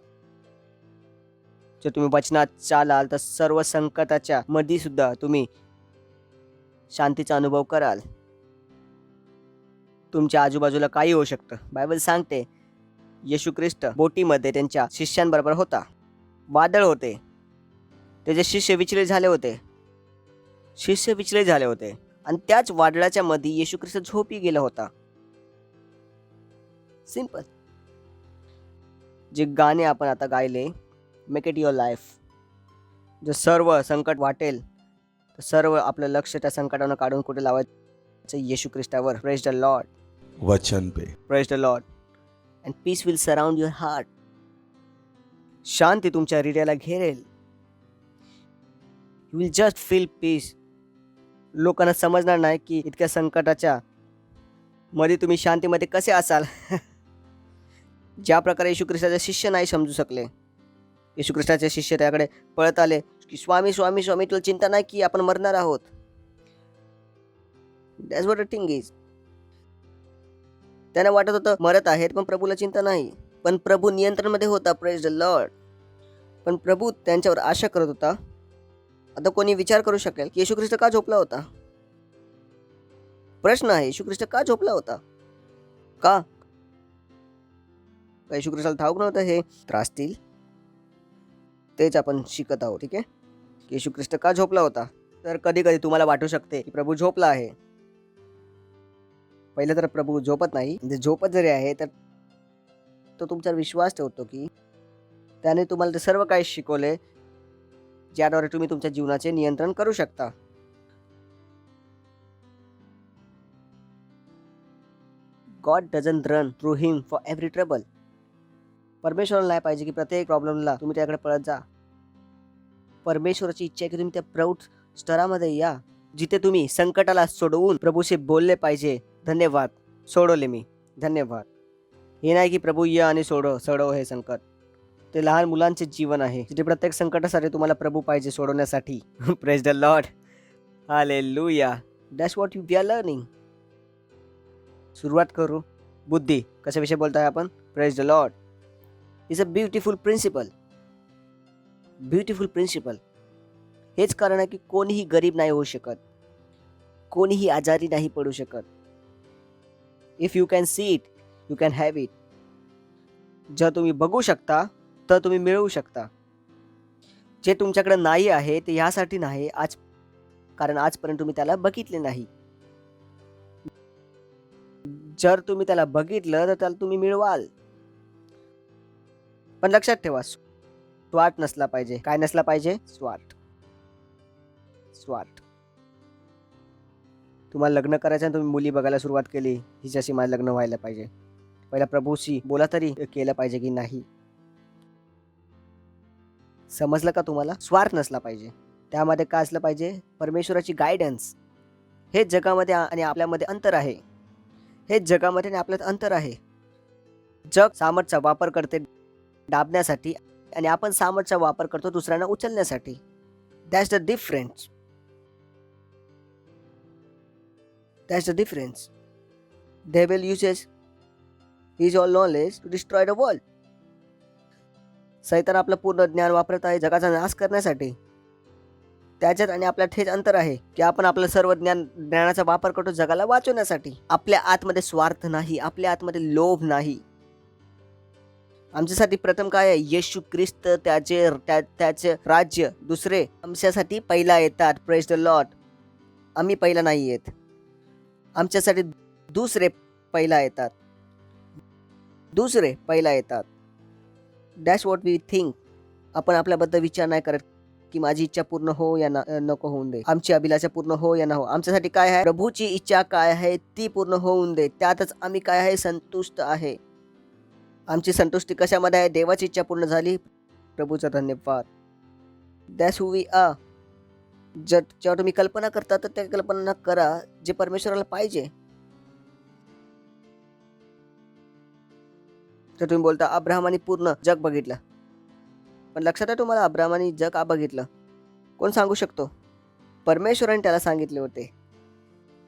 जर तुम्ही वचनात चालाल तर सर्व संकटाच्या मध्ये सुद्धा तुम्ही शांतीचा अनुभव कराल. तुमच्या आजूबाजूला काही होऊ शकतं. बायबल सांगते येशू ख्रिस्त बोटीमध्ये त्यांच्या शिष्यांबरोबर होता. वादळ होते, त्याचे शिष्य विचलित झाले होते आणि त्याच वादळाच्या मध्ये येशू ख्रिस्त झोपी गेला होता. सिंपल. जे गाणे आपण आता गायले, मेक इट युअर लाईफ, जर सर्व संकट वाटेल तर सर्व आपलं लक्ष त्या संकटानं काढून कुठे लावायचं? येशू ख्रिस्तावर. Praise the lord.
वचन पे.
Praise the lord. And peace will surround your heart. शांती तुमच्या हृदयाला घेरेल. You will just feel peace. लोकांना समजणार नाही की इतक्या संकटाच्या मध्ये तुम्ही शांतीमध्ये कसे असाल. ज्या प्रकारे येशू ख्रिस्ताचे शिष्य नाही समजू शकले. येशू ख्रिस्ताचे शिष्य त्याकडे पळत आले की स्वामी स्वामी स्वामी, तुला चिंता नाही की आपण मरणार आहोत. That's what the thing is. त्यांना वाटत होतं मरत आहेत पण प्रभूला चिंता नाही, पण प्रभू नियंत्रणमध्ये होता. Praise the Lord. पण प्रभू त्यांच्यावर आशा करत होता. आता कोणी विचार करू शकेल की येशू ख्रिस्त का झोपला होता? प्रश्न आहे, येशू ख्रिस्त का झोपला होता? का येशू ख्रिस्ताला ठाऊक नव्हतं हे त्रासतील? तेच आपण शिकत आहोत. ठीक आहे. येशू ख्रिस्त का झोपला होता? तर कधी कधी तुम्हाला वाटू शकते की प्रभू झोपला आहे. पहिलं तर प्रभू झोपत नाही. म्हणजे झोपत जरी आहे तर तो तुमच्यावर विश्वास ठेवतो की त्याने तुम्हाला ते सर्व काही शिकवले ज्याद्वारे तुम्ही तुमच्या जीवनाचे नियंत्रण करू शकता. God doesn't run through him for every trouble. परमेश्वराला नाही पाहिजे की प्रत्येक प्रॉब्लेमला तुम्ही त्याकडे पळत जा. परमेश्वराची इच्छा आहे की तुम्ही त्या प्रौढ स्तरामध्ये या जिथे तुम्ही संकटाला सोडवून प्रभूशी बोलले पाहिजे. धन्यवाद, सोडवले मी, धन्यवाद. हे नाही की प्रभू या आणि सोडव हे संकट. ते लहान मुलांचे जीवन आहे जिथे प्रत्येक संकटासाठी तुम्हाला प्रभू पाहिजे सोडवण्यासाठी. Praise the lord. Hallelujah. That's what you are learning. सुरुवात करू. बुद्धी कशाविषयी बोलताय आपण? Praise the lord. Is a beautiful principle. Beautiful principle. हेच कारण आहे की कोणीही गरीब नाही होऊ शकत, कोणीही आजारी नाही पडू शकत. If you can see it you can have it. जर तुम्ही बघू शकता तर तुम्ही मिळवू शकता. जे तुमच्याकडे नाही आहे ते ह्यासाठी नाही कारण आजपर्यंत तुम्ही त्याला बघितले नाही. जर तुम्ही त्याला बघितलं तर त्याला तुम्ही मिळवाल. पण लक्षात ठेवा, स्वार्थ नसला पाहिजे. काय नसला पाहिजे? स्वार्थ. तुम्हाला लग्न करायचं आणि तुम्ही मुली बघायला सुरुवात केली, हिच्याशी माझं लग्न व्हायला पाहिजे. पहिला प्रभूशी बोला तरी केलं पाहिजे की नाही. समजलं का तुम्हाला? स्वार्थ नसला पाहिजे. त्यामध्ये काय असलं पाहिजे? परमेश्वराची गायडन्स. हे जगामध्ये आणि आपल्यामध्ये अंतर आहे. हे जगामध्ये आणि आपल्यात अंतर आहे. जग सामर्थ्याचा वापर करते दाबण्यासाठी आणि आपण सामर्थ्याचा वापर करतो दुसऱ्यांना उचलण्यासाठी. That's the difference. That's the difference. Devil uses his all knowledge to destroy the world. सैतान आपलं पूर्ण ज्ञान वापरत आहे जगाचा नाश करण्यासाठी. त्याच्यात आणि आपल्यात हेच अंतर आहे की आपण आपलं सर्व ज्ञानाचा वापर करतो जगाला वाचवण्यासाठी. आपल्या आतमध्ये स्वार्थ नाही, आपल्या आतमध्ये लोभ नाही. आमच्यासाठी प्रथम काय आहे? येशू ख्रिस्त, त्याचे राज्य. दुसरे आमच्यासाठी पहिला येतात. Praise the Lord. आम्ही पहिला नाही येत, आमच्यासाठी दुसरे पहिला येतात. दुसरे पहिला येतात. That's what we think. आपण आपल्याबद्दल विचार नाही करत की माझी इच्छा पूर्ण हो या नको होऊन दे, आमची अभिलाषा पूर्ण हो या न हो. आमच्यासाठी काय आहे, प्रभूची इच्छा काय आहे ती पूर्ण होऊन दे, त्यातच आम्ही काय आहे संतुष्ट आहे. आमची संतुष्टी कशामध्ये आहे, देवाची इच्छा पूर्ण झाली, प्रभूचा धन्यवाद. That's who we are. जेव्हा तुम्ही कल्पना करता तर त्या कल्पना करा जे परमेश्वराला पाहिजे. तर तुम्ही बोलता अब्राहमाने पूर्ण जग बघितलं, पण लक्षात आहे तुम्हाला अब्राहमाने जग का बघितलं? कोण सांगू शकतो? परमेश्वराने त्याला सांगितले होते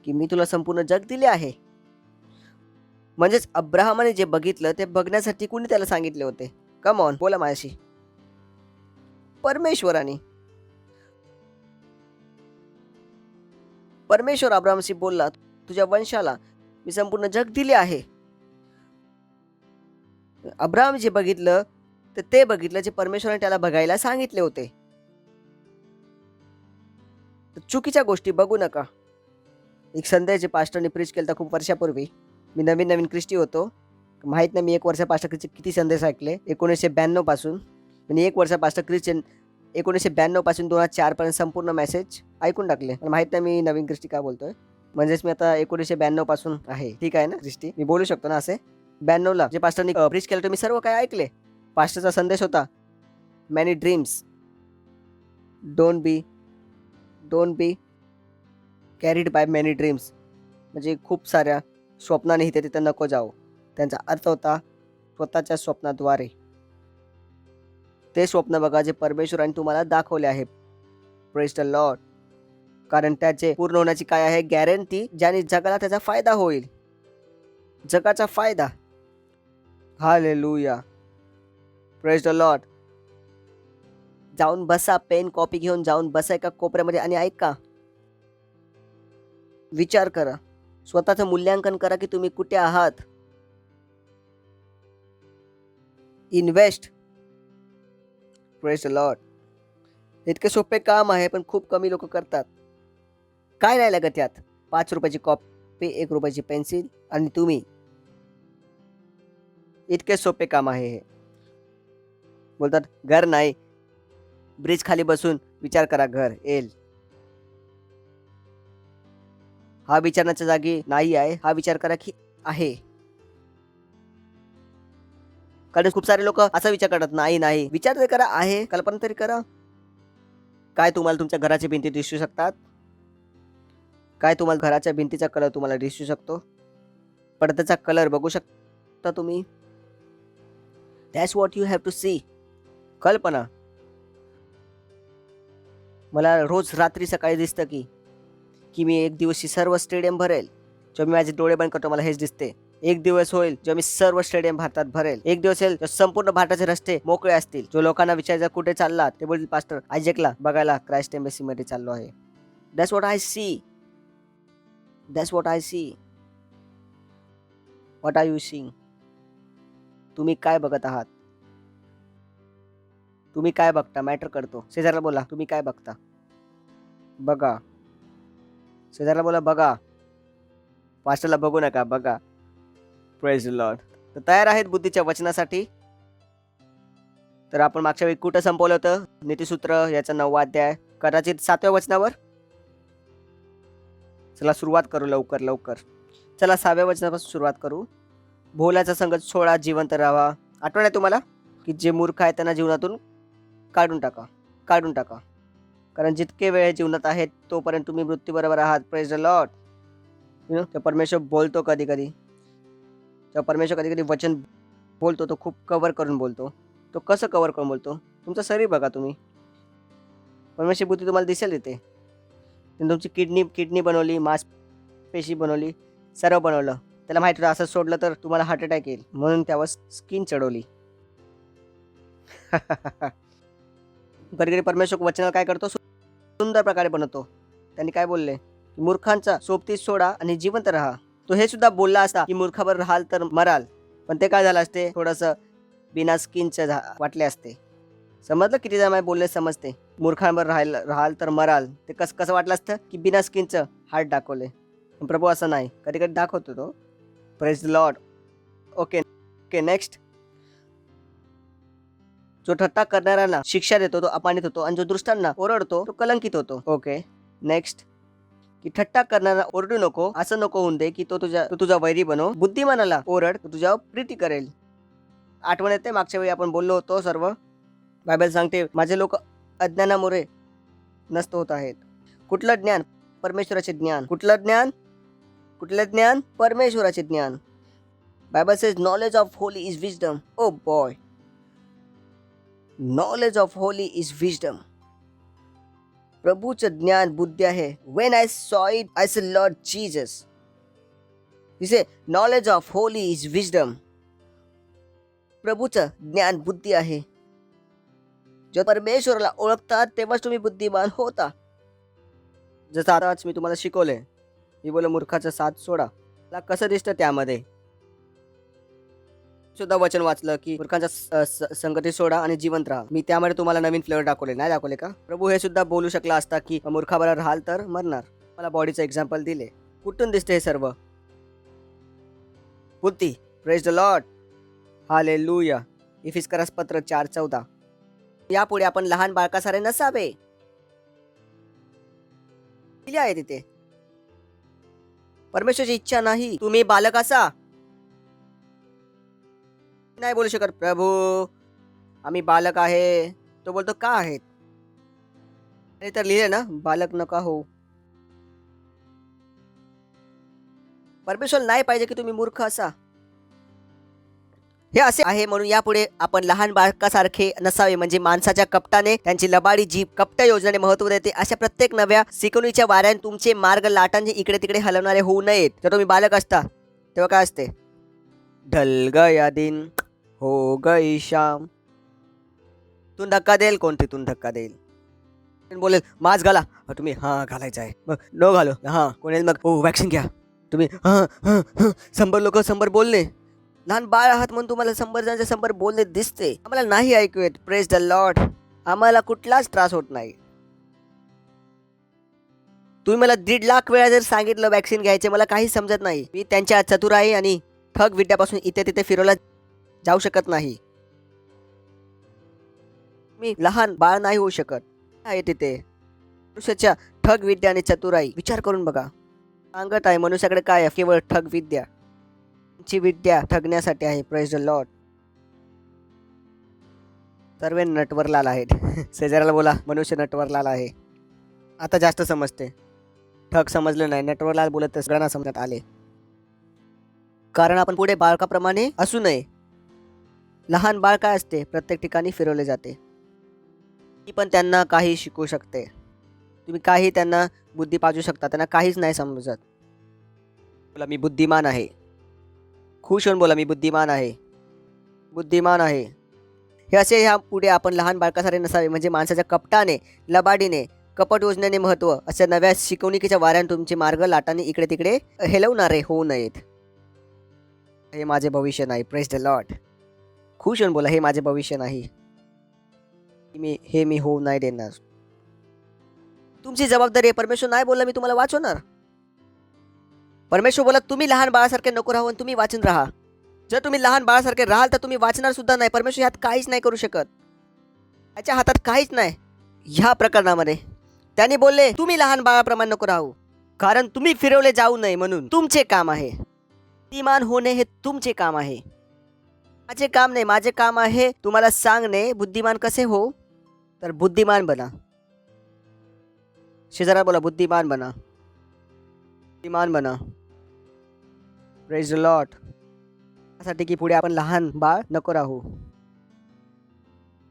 की मी तुला संपूर्ण जग दिले आहे. म्हणजेच अब्राहमाने जे बघितलं ते बघण्यासाठी कुणी त्याला सांगितले होते? कम ऑन, बोला माझ्याशी. परमेश्वराने. परमेश्वर अब्राहमशी बोलला, तुझ्या वंशाला मी संपूर्ण जग दिले आहे. अब्राहम जे बघितलं तर ते बघितलं जे परमेश्वराने त्याला बघायला सांगितले होते. तर चुकीच्या गोष्टी बघू नका. एक संदेश जे पास्टरने प्रीच केला खूप वर्षापूर्वी, मी नवीन ख्रिस्ती होतो, माहीत नाही मी 1 वर्ष पास्टर किती संदेश ऐकले. 1992 पासून, आणि 1 वर्ष पास्टर ख्रिश्चन 1992 पासून 2004 पर्यंत संपूर्ण मेसेज ऐकून टाकले. मला माहीत नाही मी नवीन ख्रिस्ती काय बोलतोय. म्हणजेच मी आता 1992 पासून आहे, ठीक आहे ना ख्रिस्ती, मी बोलू शकतो ना असे. 92ला जे पास्टरने प्रीच केलं तुम्ही सर्व काय ऐकले. पास्टरचा संदेश होता many dreams, don't be carried by many dreams. म्हणजे खूप साऱ्या स्वप्नाने इथे तिथे नको जाऊ. त्यांचा अर्थ होता स्वतःच्या स्वप्नाद्वारे ते स्वप्न बघा जे परमेश्वराने तुम्हाला दाखवले आहे. Praise the Lord. कारण त्याचे पूर्ण होण्याची काय आहे गॅरंटी, ज्याने जगाला त्याचा फायदा होईल, जगाचा फायदा. हालेलुया. Praise the Lord. जाऊन बसा, पेन कॉपी घेऊन जाऊन बसा एका कोपऱ्यामध्ये आणि ऐका. विचार करा, स्वतःचं मूल्यांकन करा की तुम्ही कुठे आहात. इन्व्हेस्ट. Praise the Lord. इतके सोपे काम आहे पण खूप कमी लोक करतात. काय नाही लागत यात. 5 रुपयाची कॉपी, 1 रुपयाची पेन्सिल आणि तुम्ही. इतके सोपे काम आहे हे. बोलतात घर नाही, ब्रिज खाली बसून विचार करा घर येईल. हा विचारण्याच्या जागी नाही आहे, हा विचार करा की आहे. कारण खूप सारे लोक असा विचार करतात नाही, विचार तरी करा, आहे, कल्पना तरी करा. काय तुम्हाला तुमच्या घराच्या भिंती दिसू शकतात? काय तुम्हाला घराच्या भिंतीचा कलर तुम्हाला दिसू शकतो? पडद्याचा कलर बघू शकता तुम्ही? That's what you have to see. कल्पना. मला रोज रात्री सकाळी दिसतं की मी एक दिवशी सर्व स्टेडियम भरेल. जेव्हा मी माझे डोळे बंद करतो मला हेच दिसते. एक दिवस होईल जेव्हा मी सर्व स्टेडियम भारतात भरेल. एक दिवस येईल संपूर्ण भारताचे रस्ते मोकळे असतील. जो लोकांना विचारायचं कुठे चाललात ते बोलतील पास्टर आयजेकला बघायला क्राइस्ट एम्बेसी मध्ये चाललो आहे. That's what I see. That's what I see. What are you seeing? तुम्ही काय बघत आहात? तुम्ही काय बघता मॅटर करतो. शेजारला बोला तुम्ही काय बघता. बघा. शेजारला बोला बघा. पास्टरला बघू नका, बघा. Praise the Lord. तर तयार आहेत बुद्धीच्या वचनासाठी? तर आपण मागच्या वेळी कुठं संपवलं होतं? नीतिसूत्र याचा 9वा अध्याय, कदाचित 7व्या वचनावर. चला सुरुवात करू लवकर. चला 6व्या वचनापासून सुरुवात करू. भोवल्याचा संगत सोडा, जिवंत राहा. आठवण आहे तुम्हाला की जे मूर्ख आहे त्यांना जीवनातून काढून टाका. कारण जितके वेळ जीवनात आहेत तोपर्यंत तुम्ही मृत्यूबरोबर आहात. Praise the Lord. तर परमेश्वर बोलतो कधी कधी. जेव्हा परमेश्वर कधी कधी वचन बोलतो तो खूप कव्हर करून बोलतो. तो कसं कव्हर करून बोलतो? तुमचं शरीर बघा तुम्ही. परमेश्वर बुद्धी तुम्हाला दिसेल इथे. तुमची किडनी बनवली, मांसपेशी बनवली, सर्व बनवलं. त्याला माहिती होतं असं सोडलं तर तुम्हाला हार्ट अटॅक येईल, म्हणून त्यावर स्किन चढवली. कधी कधी परमेश्वर वचनाला काय करतो? सुंदर प्रकारे बनवतो. त्यांनी काय बोलले? मूर्खांचा सोबती सोडा आणि जिवंत राहा. तो हे सुद्धा बोलला असता की मूर्खावर राहाल तर मराल, पण ते काय झालं असते? थोडंसं बिना स्किनचं वाटले असते. समजलं किती जण बोलले? समजते. मूर्खांवर राहाल तर मराल. ते कसं वाटलं असतं की बिना स्किनचं हार्ट दाखवले. प्रभू असं नाही, कधी कधी दाखवतो तो. Praise the Lord. Okay, okay next. जो थट्टा करणाऱ्यांना शिक्षा देतो तो अपमानित होतो आणि जो दुष्टांना ओरडतो तो कलंकित होतो. Okay next. की थट्टा करणारा ओरडू नको, असं नको होऊन दे की तो तुझा वैरी बनव. बुद्धिमानाला ओरड, तो तुझ्यावर प्रीती करेल. आठवण येते मागच्या वेळी आपण बोललो होतो सर्व. बायबल सांगते माझे लोक अज्ञानामुळे नष्ट होत आहेत. कुठलं ज्ञान? परमेश्वराचे ज्ञान. कुठलं ज्ञान? कुठलं ज्ञान? परमेश्वराचे ज्ञान. Bible says knowledge of holy is wisdom. Oh boy, knowledge of holy is wisdom. प्रभूचं ज्ञान बुद्धी आहे. When I saw it I say lord Jesus. दिसे knowledge of holy is wisdom. प्रभूचं ज्ञान बुद्धी आहे. जेव्हा परमेश्वराला ओळखतात तेव्हाच तुम्ही बुद्धिमान होता. जसं आताच मी तुम्हाला शिकवलंय, मी बोल मूर्खाचा साथ सोडा. मला कसं दिसतं त्यामध्ये सुद्धा वचन वाचलं की मूर्खांच्या संगती सोडा आणि जिवंत राहा. मी त्यामध्ये तुम्हाला नवीन फ्लेवर दाखवले, नाही दाखवले का? प्रभू हे सुद्धा बोलू शकला असता की मूर्खाबरोबर राहाल तर मरणार. मला बॉडीचं एक्झाम्पल दिले. कुठून दिसते हे सर्व? बुद्धी. Praise the lord. हालेलुया. इफिस्करास पत्र 4:14. यापुढे आपण लहान बाळकासारे नसावे. दिले आहे तिथे. परमेश्वराची इच्छा नाही तुम्ही बालक असा. नाही बोलू शकत प्रभू आम्ही बालक आहे. तो बोलतो का आहेत? अरे तर लिहिले ना बालक नका हो. परमेश्वर नाही पाहिजे की तुम्ही मूर्ख असा. हे असे आहे म्हणून यापुढे आपण लहान बाळकासारखे नसावे. म्हणजे माणसाच्या कपटाने त्यांची लबाडी जीभ कपट योजनेने महत्व देते अशा प्रत्येक नव्या शिकवणीच्या वाऱ्याने तुमचे मार्ग लाटांचे इकडे तिकडे हलवणारे होऊ नयेत. जर तुम्ही बालक असता तेव्हा काय असते? ढल गया दिन हो गई शाम. तू धक्का देईल कोण? तिथून धक्का देईल. बोलेल मास्क घाला, तुम्ही हा घालायचा आहे. मग नो घालो हा. कोणी मग हो वॅक्सिन घ्या. तुम्ही हा 100 लोक 100 बोलले. लहान बाळ आहात म्हणून तुम्हाला 100 जणांचे 100 बोलणे दिसते. आम्हाला नाही ऐकू येत. Praise the Lord. आम्हाला कुठलाच त्रास होत नाही. तुम्ही मला 1.5 लाख वेळा जर सांगितलं वॅक्सिन घ्यायचे मला काही समजत नाही. मी त्यांच्या चतुराई आणि ठग विद्यापासून इथे तिथे फिरवला जाऊ शकत नाही. मी लहान बाळ नाही होऊ शकत. आहे तिथे मनुष्याच्या ठग विद्या आणि चतुराई. विचार करून बघा. सांगत आहे मनुष्याकडे काय आहे? केवळ ठग विद्या. ची विद्या ठगण्यासाठी आहे. Praise the Lord. सर्व नटवर लाल आहेत. शेजाऱ्याला बोला मनुष्य नटवर लाल आहे. आता जास्त समजते. ठग समजलं नाही. नटवर लाल बोलत सगळ्यांना समजत आले. कारण आपण पुढे बाळकाप्रमाणे असू नये. लहान बाळ काय असते? प्रत्येक ठिकाणी फिरवले जाते. ती पण त्यांना काही शिकवू शकते. तुम्ही काही त्यांना बुद्धी पाजू शकता. त्यांना काहीच नाही समजत. बोला मी बुद्धिमान आहे. खुश होऊन बोला मी बुद्धिमान आहे. बुद्धिमान आहे. हे असे ह्या पुढे आपण लहान बाळकासारे नसावे. म्हणजे माणसाच्या कपटाने लबाडीने कपट योजनेने महत्व अशा नव्या शिकवणीच्या वाऱ्याने तुमचे मार्ग लाटाने इकडे तिकडे हेलवणारे होऊ नयेत. हे माझे भविष्य नाही. Praise the Lord. खुश होऊन बोला हे माझे भविष्य नाही. मी होऊ नाही देणार. तुमची जबाबदारी आहे. परमेश्वर नाही बोलला मी तुम्हाला वाचवणार. परमेश्वर बोला तुम्ही लहान बाळासारखे नको राहून तुम्ही वाचून राहा. जर तुम्ही लहान बाळासारखे राहाल तर तुम्ही वाचणार सुद्धा नाही. परमेश्वर ह्यात काहीच नाही करू शकत. त्याच्या हातात काहीच नाही. ह्या प्रकरणामध्ये त्याने बोलले तुम्ही लहान बाळाप्रमाणे नको राहू. कारण तुम्ही फिरवले जाऊ नये म्हणून तुमचे काम आहे. बुद्धिमान होणे हे तुमचे काम आहे. माझे काम नाही. माझे काम आहे तुम्हाला सांगणे बुद्धिमान कसे हो. तर बुद्धिमान बना. शेजारा बोला बुद्धिमान बना. बुद्धिमान बना. Praise the Lord. यासाठी की पुढे आपण लहान बाळ नको राहू.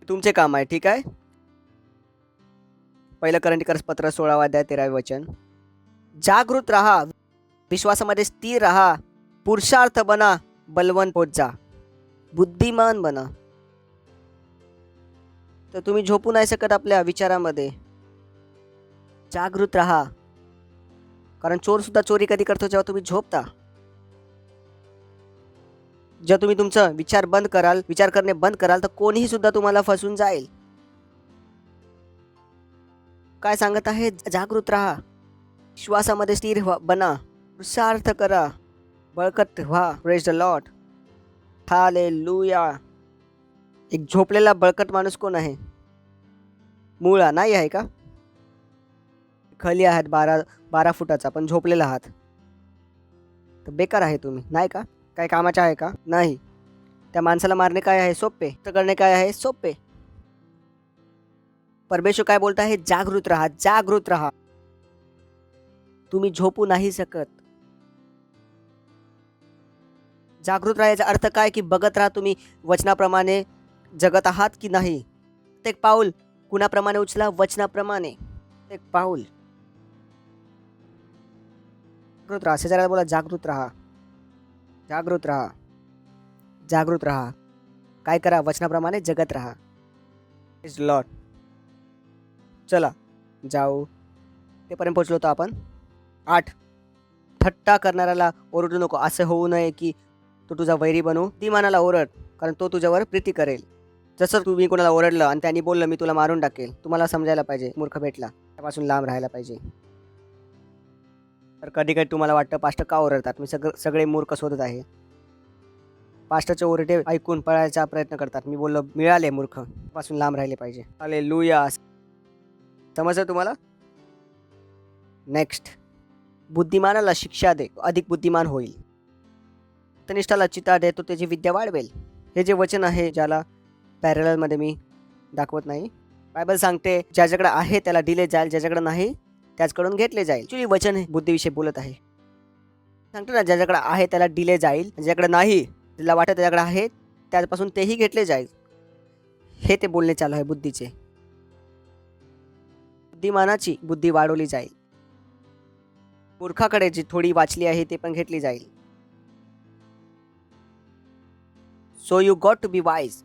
तुमचे काम आहे. ठीक आहे. पहिलं करंटीकर्स पत्र 16 अध्याय 13 वचन. जागृत राहा. विश्वासामध्ये स्थिर राहा. पुरुषार्थ बना. बलवान होत जा. बुद्धिमान बना. तर तुम्ही झोपू नाही शकत आपल्या विचारामध्ये. जागृत राहा. कारण चोर सुद्धा चोरी कधी करतो? जेव्हा तुम्ही झोपता. जेव्हा तुम्ही तुमचं विचार बंद कराल, विचार करणे बंद कराल तर कोणीही सुद्धा तुम्हाला फसवून जाईल. काय सांगत आहे? जागृत राहा. विश्वासामध्ये स्थिर बना. पुरुषार्थ करा. बळकट व्हा. Praise the lord. हालेलुया. एक झोपलेला बळकट माणूस कोण आहे? मुळा नाही आहे का? खाली आहात 12 फुटाचा पण झोपलेला आहात, तर बेकार आहे तुम्ही नाही का? काय कामाचे आहे का? नाही. त्या माणसाला मारणे काय आहे? सोपे. करणे काय आहे? सोपे. परमेश्वर काय बोलत आहे? जागृत राहा, जागृत राहा. तुम्ही झोपू नाही शकत. जागृत राहायचा अर्थ काय? की बघत राहा तुम्ही वचनाप्रमाणे जगत आहात की नाही. प्रत्येक पाऊल कुणाप्रमाणे उचला? वचनाप्रमाणे. प्रत्येक पाऊल जागृत राहा. शेजाऱ्याला बोला जागृत राहा, जागृत राहा, जागृत राहा. काय करा? वचनाप्रमाणे जगत राहा. Praise the Lord. चला जाऊ. तेपर्यंत पोहोचलो होतो आपण. 8. थट्टा करणाऱ्याला ओरडू नको. असं होऊ नये की तो तुझा वैरी बनू. बुद्धिमानाला ओरड, कारण तो तुझ्यावर प्रीती करेल. जसं तुम्ही कोणाला ओरडलं आणि त्यांनी बोललं मी तुला मारून टाकेल, तुम्हाला समजायला पाहिजे मूर्ख भेटला, त्यापासून लांब राहायला पाहिजे. तर कधी कधी तुम्हाला वाटतं पास्टर का ओरडतात? मी सगळे मूर्ख शोधत आहे. पास्टरचे ओरडे ऐकून पळायचा प्रयत्न करतात. मी बोललो मिळाले मूर्ख, पासून लांब राहिले पाहिजे. हालेलुया. समजलं तुम्हाला? नेक्स्ट. बुद्धिमानाला शिक्षा दे, अधिक बुद्धिमान होईल. तनिष्ठाला चिता दे, तो त्याची विद्या वाढवेल. हे जे वचन आहे ज्याला पॅरलमध्ये मी दाखवत नाही. बायबल सांगते ज्याच्याकडे आहे त्याला दिले जाईल, ज्याच्याकडे नाही त्याचकडून घेतले जाईल. ॲक्च्युली वचन हे बुद्धीविषयी बोलत आहे. सांगतो ना ज्याच्याकडे आहे त्याला दिले जाईल, ज्याच्याकडे नाही त्याला वाटत त्याच्याकडे आहे त्यापासून तेही घेतले जाईल. हे ते बोलणे चालू आहे बुद्धीचे. बुद्धिमानाची बुद्धी वाढवली जाईल. मूर्खाकडे जी थोडी वाचली आहे ते पण घेतली जाईल. So you got to be wise.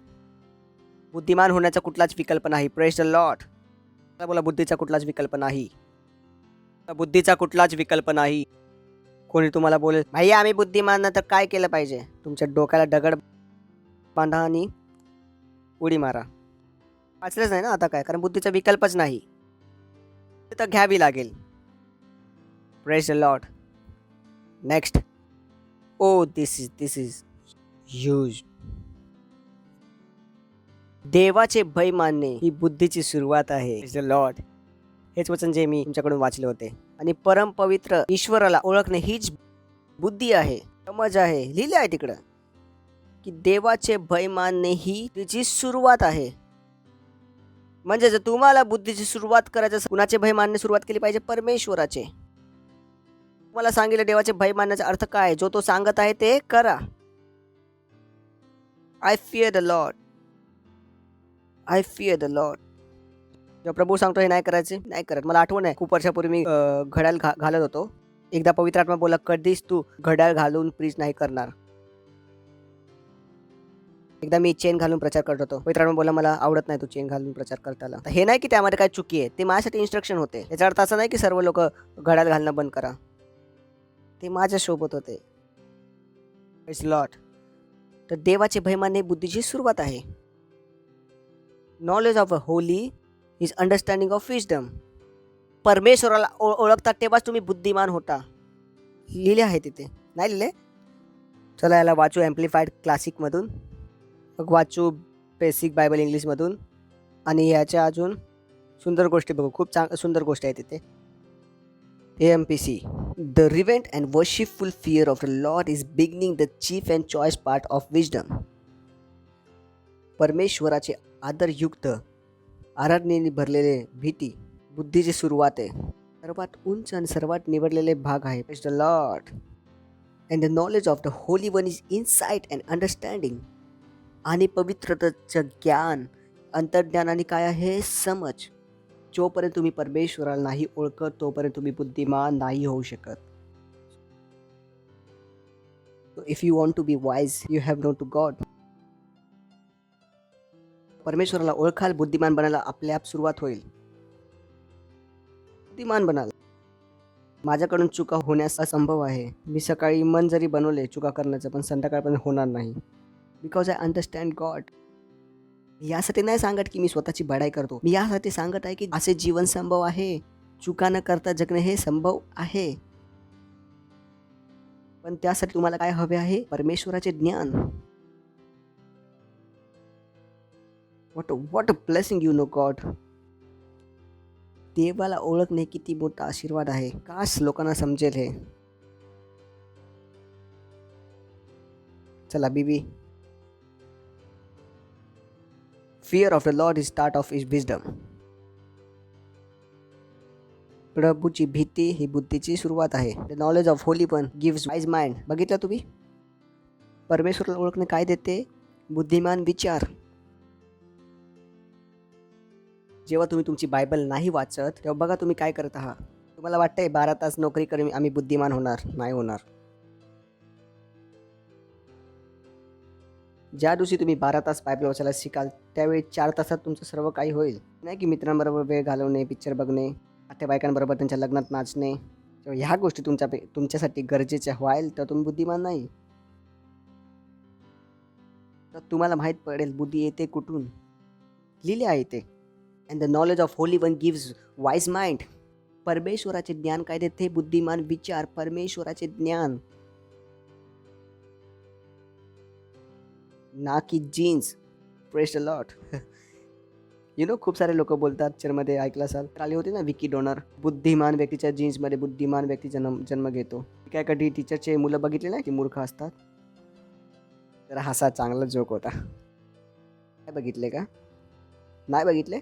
बुद्धिमान होण्याचा कुठलाच विकल्प नाही. Praise the lord. बोला बुद्धीचा कुठलाच विकल्प नाही. बुद्धीचा कुठलाच विकल्प नाही. कोणी तुम्हाला बोलेल भैया आम्ही बुद्धिमान ना, तर काय केलं पाहिजे? तुमच्या डोक्याला दगड बांधा आणि उडी मारा. वाचलंच नाही ना आता काय, कारण बुद्धीचा विकल्पच नाही. तर घ्यावी लागेल. Praise the lord. Next. Oh this is huge. देवाचे भय मानणे ही बुद्धीची सुरुवात आहे. Praise the lord. हेच वचन जे मी तुमच्याकडून वाचले होते. आणि परम पवित्र ईश्वराला ओळखणे हीच बुद्धी आहे, समज आहे. लिहिले आहे तिकडं की देवाचे भय मानणे ही तिची सुरुवात आहे. म्हणजे जर तुम्हाला बुद्धीची सुरुवात करायची असेल, कुणाचे भय मानणे सुरुवात केली पाहिजे? परमेश्वराचे. तुम्हाला सांगितलं देवाचे भय मानण्याचा अर्थ काय? जो तो सांगत आहे ते करा. I fear the Lord, I fear the lord. जेव्हा प्रभू सांगतो हे नाही करायचे, नाही करत. मला आठवण आहे खूप वर्षापूर्वी मी घड्याळ घालत होतो. एकदा पवित्र आत्मा बोला कधीच तू घड्याळ घालून प्रीच नाही करणार. एकदा मी चेन घालून प्रचार करत होतो. पवित्र आत्मा बोला मला आवडत नाही तू चेन घालून प्रचार करताना. हे नाही की त्यामध्ये काय चुकी आहे, ते माझ्यासाठी इन्स्ट्रक्शन होते. याचा अर्थ असा नाही की सर्व लोक घड्याळ घालणं बंद करा. ते माझ्या सोबत होते. Praise Lord. तर देवाचे भय मानणे बुद्धीची सुरुवात आहे. Knowledge of a Holy is understanding of wisdom. परमेश्वराला ओळखता तेव्हाच तुम्ही बुद्धिमान होता. लिहिले आहे तिथे, नाही लिहिले? चला याला वाचू ॲम्प्लिफाईड क्लासिकमधून, मग वाचू बेसिक बायबल इंग्लिशमधून, आणि ह्याच्या अजून सुंदर गोष्टी बघू. खूप सुंदर गोष्टी आहेत तिथे. AMPC. The reverent and worshipful fear of the Lord is beginning the chief and choice part of wisdom. परमेश्वराचे आदरयुक्त आराधनेने भरलेले भीती बुद्धीची सुरुवात आहे. सर्वात उंच आणि सर्वात निवडलेले भाग आहे. Praise the Lord. And the knowledge of the Holy One is insight and understanding. आणि पवित्रतेचं ज्ञान, अंतर्ज्ञान आणि काय आहे? समज. जोपर्यंत तुम्ही परमेश्वराला नाही ओळखत तोपर्यंत तुम्ही बुद्धिमान नाही होऊ शकत. So if you want to be wise, you have known to God. परमेश्वराला ओळखाल, बुद्धिमान बनायला आपल्या आप सुरुवात होईल. बुद्धिमान बनाल. माझ्याकडून चुका होण्यास असंभव आहे. मी सकाळी मन जरी बनवले चुका करण्याचं, पण संध्याकाळपर्यंत होणार नाही. Because I understand God. यासाठी नाही सांगत की मी स्वतःची बढाई करतो. मी यासाठी सांगत आहे की असे जीवन संभव आहे. चुका न करता जगणे हे संभव आहे. पण त्यासाठी तुम्हाला काय हवे आहे? परमेश्वराचे ज्ञान. what a blessing, you know God. देवाला ओळखणे किती मोठा आशीर्वाद आहे. काश लोकांना समजेल हे. चला Bibi. Fear of the Lord is start of his wisdom. प्रभूची भीती ही बुद्धीची सुरुवात आहे. The knowledge of Holy One gives wise mind. बघितलं तुम्ही? परमेश्वराला ओळखणे काय देते? बुद्धिमान विचार. जेव्हा तुम्ही तुमची बायबल नाही वाचत तेव्हा बघा तुम्ही काय करत आहात. तुम्हाला वाटतंय 12 तास नोकरी करून आम्ही बुद्धिमान होणार. नाही होणार. ज्या दिवशी तुम्ही 12 तास बायबल वाचायला शिकाल त्यावेळी 4 तासात तुमचं सर्व काही होईल. नाही की मित्रांबरोबर वेळ घालवणे, पिक्चर बघणे, नातेवाईकांबरोबर त्यांच्या लग्नात नाचणे. तेव्हा ह्या गोष्टी तुमच्यासाठी गरजेच्या व्हायल तर तुम्ही बुद्धिमान नाही. तर तुम्हाला माहीत पडेल बुद्धी येते कुठून. लिहिले आहे ते. And the knowledge of holy one gives wise mind. परमेश्वराचे ज्ञान काय देते? बुद्धिमान विचार. परमेश्वराचे ज्ञान, ना की जीन्स. Praise the Lord. खूप सारे लोक बोलतात, पिक्चरमध्ये ऐकलं असाल, आली होती ना विकी डोनर, बुद्धिमान व्यक्तीच्या जीन्समध्ये बुद्धिमान व्यक्ती जन्म घेतो. काय कधी टीचरचे मुलं बघितले नाही की मूर्ख असतात. तर हासा चांगला जोक होता. काय बघितले का? नाही बघितले?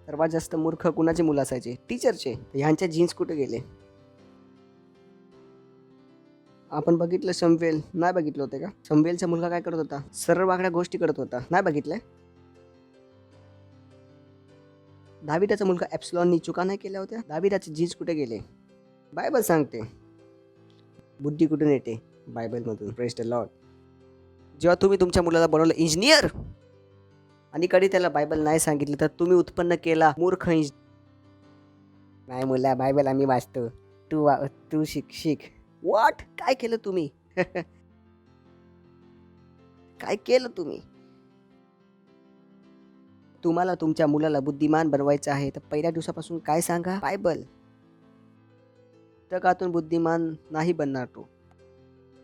सर्वात जास्त मूर्ख कुणाचे मुलं असायचे? टीचरचे. ह्यांच्या जीन्स कुठे गेले? आपण बघितलं शमवेल. नाही बघितलं होते का? शमवेलचा मुलगा काय करत होता? सरळ वाकड्या गोष्टी करत होता. नाही बघितलंय? दाविदाचा मुलगा ॲप्सलॉननी चुका नाही केल्या होत्या. दाविदाचे जीन्स कुठे गेले? बायबल सांगते. बुद्धी कुठून येते? बायबलमधून. Praise the lord. जेव्हा तुम्ही तुमच्या मुलाला बनवलं इंजिनियर आणि कधी त्याला बायबल नाही सांगितली तर तुम्ही उत्पन्न केला मूर्ख नाही मुला, बायबल आम्ही वाचतो, तू शिक. व्हॉट? काय केलं तुम्ही? काय केलं तुम्ही? तुम्हाला तुमच्या मुलाला बुद्धिमान बनवायचं आहे तर पहिल्या दिवसापासून काय सांगा? बायबल. पुस्तकातून बुद्धिमान नाही बनणार तो.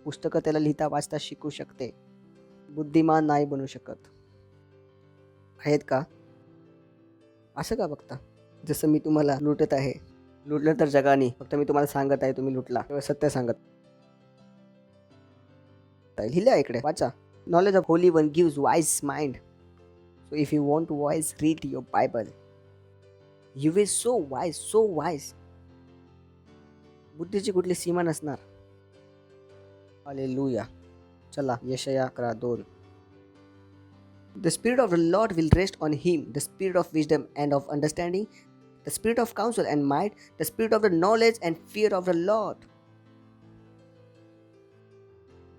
पुस्तकं त्याला लिहिता वाचता शिकू शकते, बुद्धिमान नाही बनू शकत. आहेत का? असं का बघता? जसं मी तुम्हाला लुटत आहे. लुटलं तर जगाने, फक्त मी तुम्हाला सांगत आहे तुम्ही लुटला. सत्य सांगत. लिहिलं आहे इकडे, वाचा. Knowledge of holy one gives wise mind. So if you want wise, read your Bible. You will so wise. बुद्धीची कुठली सीमा नसणार. हालेलुया. चला यशाया 11:2. The spirit of the Lord will rest on him, the spirit of wisdom and of understanding, the spirit of counsel and might, the spirit of the knowledge and fear of the Lord.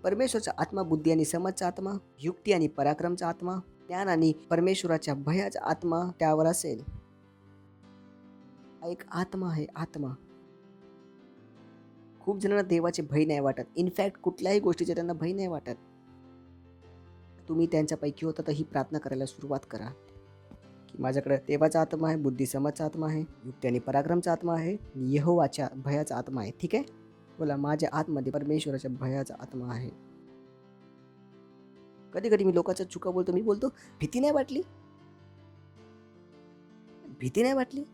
परमेश्वराचा आत्मा बुद्धी आणि समजचा आत्मा, युक्ती आणि पराक्रमचा आत्मा, ज्ञान आणि परमेश्वराच्या भयाचा आत्मा त्यावर असेल. हा एक आत्मा आहे. आत्मा. खूप जणांना देवाचे भय नाही वाटत. इनफॅक्ट कुठल्याही गोष्टीचे त्यांना भय नाही वाटत. तुम्ही त्यांच्यापैकी होता तर ही प्रार्थना करायला सुरुवात करा की माझ्याकडे देवाचा आत्मा आहे, बुद्धी समजचा आत्मा आहे, युक्ती आणि पराक्रमचा आत्मा आहे, यहोवाच्या भयाचा आत्मा आहे. ठीक आहे? बोला, माझ्या आतमध्ये परमेश्वराच्या भयाचा आत्मा आहे. कधी कधी मी लोकांच्या चुका बोलतो. मी बोलतो, भीती नाही वाटली? भीती नाही वाटली?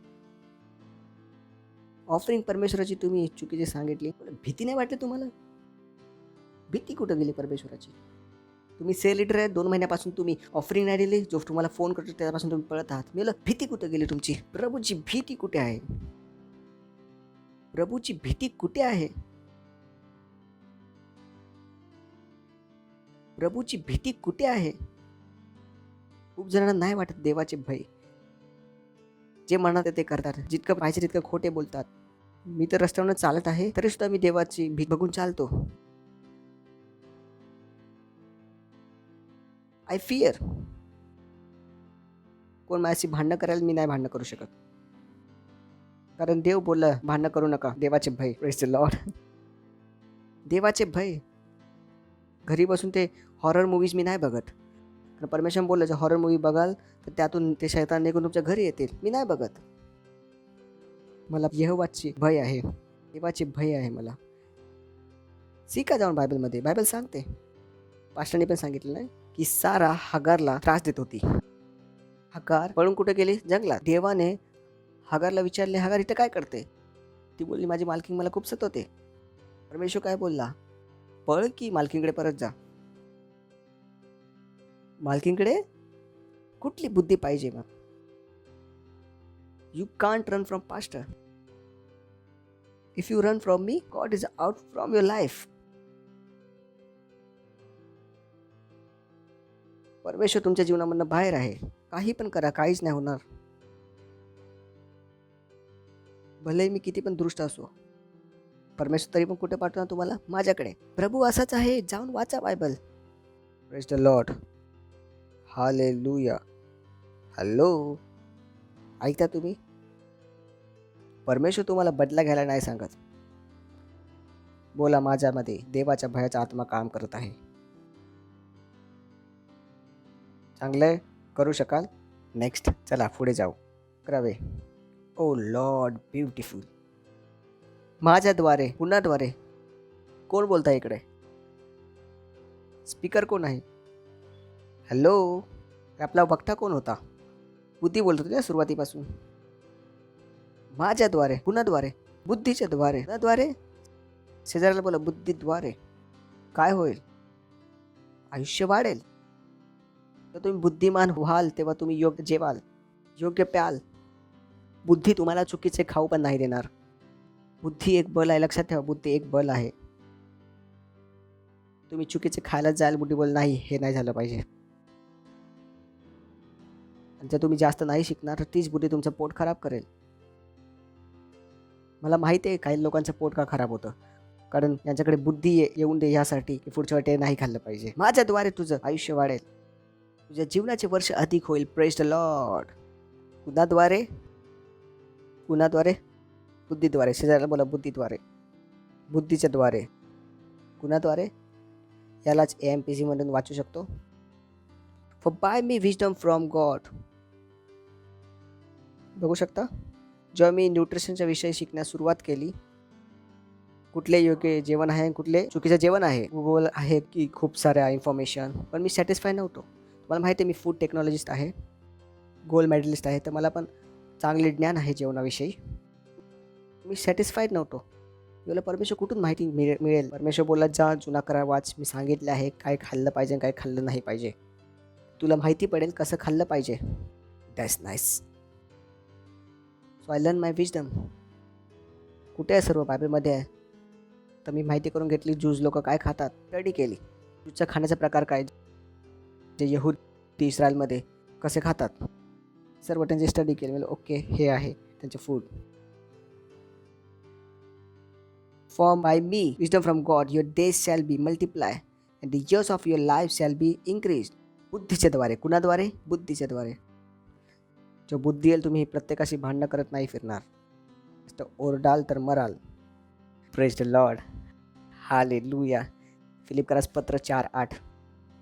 ऑफरिंग परमेश्वराची तुम्ही चुकीची सांगितली, भीती नाही वाटली तुम्हाला? भीती कुठं गेली परमेश्वराची? तुम्ही सेल लीडर आहे, 2 महिन्यापासून तुम्ही ऑफरिंग नाही दिली, जो तुम्हाला फोन करतो त्यापासून तुम्ही पळत आहात. मी बोललो, भीती कुठं गेली तुमची? प्रभूची भीती कुठे आहे? प्रभूची भीती कुठे आहे? प्रभूची भीती कुठे आहे? खूप जणांना नाही वाटत देवाचे भय. जे म्हणतात ते करतात, जितकं पाहिजे तितकं खोटे बोलतात. मी तर रस्त्यावर चालत आहे तरी सुद्धा मी देवाची भीती बघून चालतो. I fear. कोण माझ्याशी भांडणं करायला मी नाही भांडणं करू शकत, कारण देव बोलला भांडणं करू नका. देवाचे भय. Praise the Lord. देवाचे भय. घरी बसून ते हॉरर मूवीज मी नाही बघत, कारण परमेश्वर बोललं जर हॉरर मूवी बघाल तर त्यातून ते शैतान निघून तुमच्या घरी येतील. मी नाही बघत. मला यहोवाची भय आहे, देवाचे भय आहे मला. शिका जाऊन बायबलमध्ये. बायबल सांगते, पास्टरने पण सांगितलं नाही की सारा हगारला त्रास देत होती. हगार पळून कुठे गेली? जंगलात. देवाने हगारला विचारले, हगार इथे काय करते? ती बोलली, माझी मालकीण मला खूप सतवते. परमेश्वर काय बोलला? पळ की मालकीणकडे परत जा. मालकीणकडे कुठली बुद्धी पाहिजे मग? You can't run from pastor. If you run from me, God is out from your life. परमेश्वर तुमच्या जीवनामधनं बाहेर आहे. काही पण करा, काहीच नाही होणार. भले मी किती पण दृष्ट असो, परमेश्वर तरी पण कुठे पाठवणार तुम्हाला? माझ्याकडे. प्रभू असाच आहे, जाऊन वाचा Bible. Praise the lord. Hallelujah. Hello, ऐकता तुम्ही? परमेश्वर तुम्हाला बदला घ्यायला नाही सांगत. बोला, माझ्यामध्ये देवाच्या भयाचा आत्मा काम करत आहे. चांगलं करू शकाल? नेक्स्ट, चला पुढे जाऊ. करावे. ओ लॉर्ड ब्युटिफुल. माझ्याद्वारे, पुन्हाद्वारे कोण बोलताय इकडे? स्पीकर कोण आहे? हॅलो, आपला वक्ता कोण होता? बुद्धी बोलत होती ना सुरुवातीपासून. माझ्याद्वारे, पुन्हाद्वारे, बुद्धीच्या द्वारे, द्वारे. शेजाऱ्याला बोला, बुद्धीद्वारे काय होईल? आयुष्य वाढेल. तर तुम्ही बुद्धिमान व्हाल तेव्हा तुम्ही योग्य जेवाल, योग्य प्याल. बुद्धी तुम्हाला चुकीचे खाऊ पण नाही देणार. बुद्धी एक बल आहे, लक्षात ठेवा. बुद्धी एक बल आहे. तुम्ही चुकीचे खायला जाल, बुद्धी बोल नाही, हे नाही झालं पाहिजे. आणि जर तुम्ही जास्त नाही शिकणार तर तीच बुद्धी तुमचं पोट खराब करेल. मला माहिती आहे काही लोकांचं पोट का खराब होतं, कारण यांच्याकडे बुद्धी येऊन दे यासाठी की पुढच्या वेळी नाही खाल्लं पाहिजे. माझ्याद्वारे तुझं आयुष्य वाढेल, तुझ्या जीवनाचे वर्ष अधिक होईल. Praise the lord. कुणाद्वारे? कुणाद्वारे? बुद्धीद्वारे. शेजाऱ्याला बोला, बुद्धीद्वारे, बुद्धीच्या द्वारे. कुणाद्वारे? यालाच AMPC मधून वाचू शकतो. For by me wisdom from God. बघू शकता, जेव्हा मी न्यूट्रिशनच्या विषयी शिकण्यास सुरुवात केली, कुठले योग्य जेवण आहे, कुठले चुकीचं जेवण आहे, गुगल आहे की खूप साऱ्या इन्फॉर्मेशन, पण मी सॅटिस्फाय नव्हतो. मला माहिती आहे मी फूड टेक्नॉलॉजिस्ट आहे, गोल्ड मेडलिस्ट आहे, तर मला पण चांगले ज्ञान आहे जेवणाविषयी. मी सॅटिस्फाईड नव्हतो. मला परमेश्वर कुठून माहिती मिळेल? परमेश्वर बोलला, जा जुना करा वाच. मी सांगितले आहे काय खाल्लं पाहिजे काय खाल्लं नाही पाहिजे. तुला माहिती पडेल कसं खाल्लं पाहिजे. That's nice. So I learn my wisdom. कुठे आहे? सर्व बायबलमध्ये आहे. तर मी माहिती करून घेतली ज्यूज लोक काय खातात, स्टडी केली. ज्यूजचा खाण्याचा प्रकार काय, जे यहूदी इस्रायलमध्ये कसे खातात, सर्व त्यांची स्टडी केली. म्हणजे ओके, हे आहे त्यांचे food. For by me, wisdom from God, your days shall be multiplied, and the years of your life shall be increased. बुद्धीच्या द्वारे. कुणाद्वारे? बुद्धीच्या द्वारे. जो बुद्धी येईल, तुम्ही प्रत्येकाशी भांडणं करत नाही फिरणार. तर ओरडाल तर मराल. Praise the lord. हालेलुया. फिलिपकरास पत्र 4:8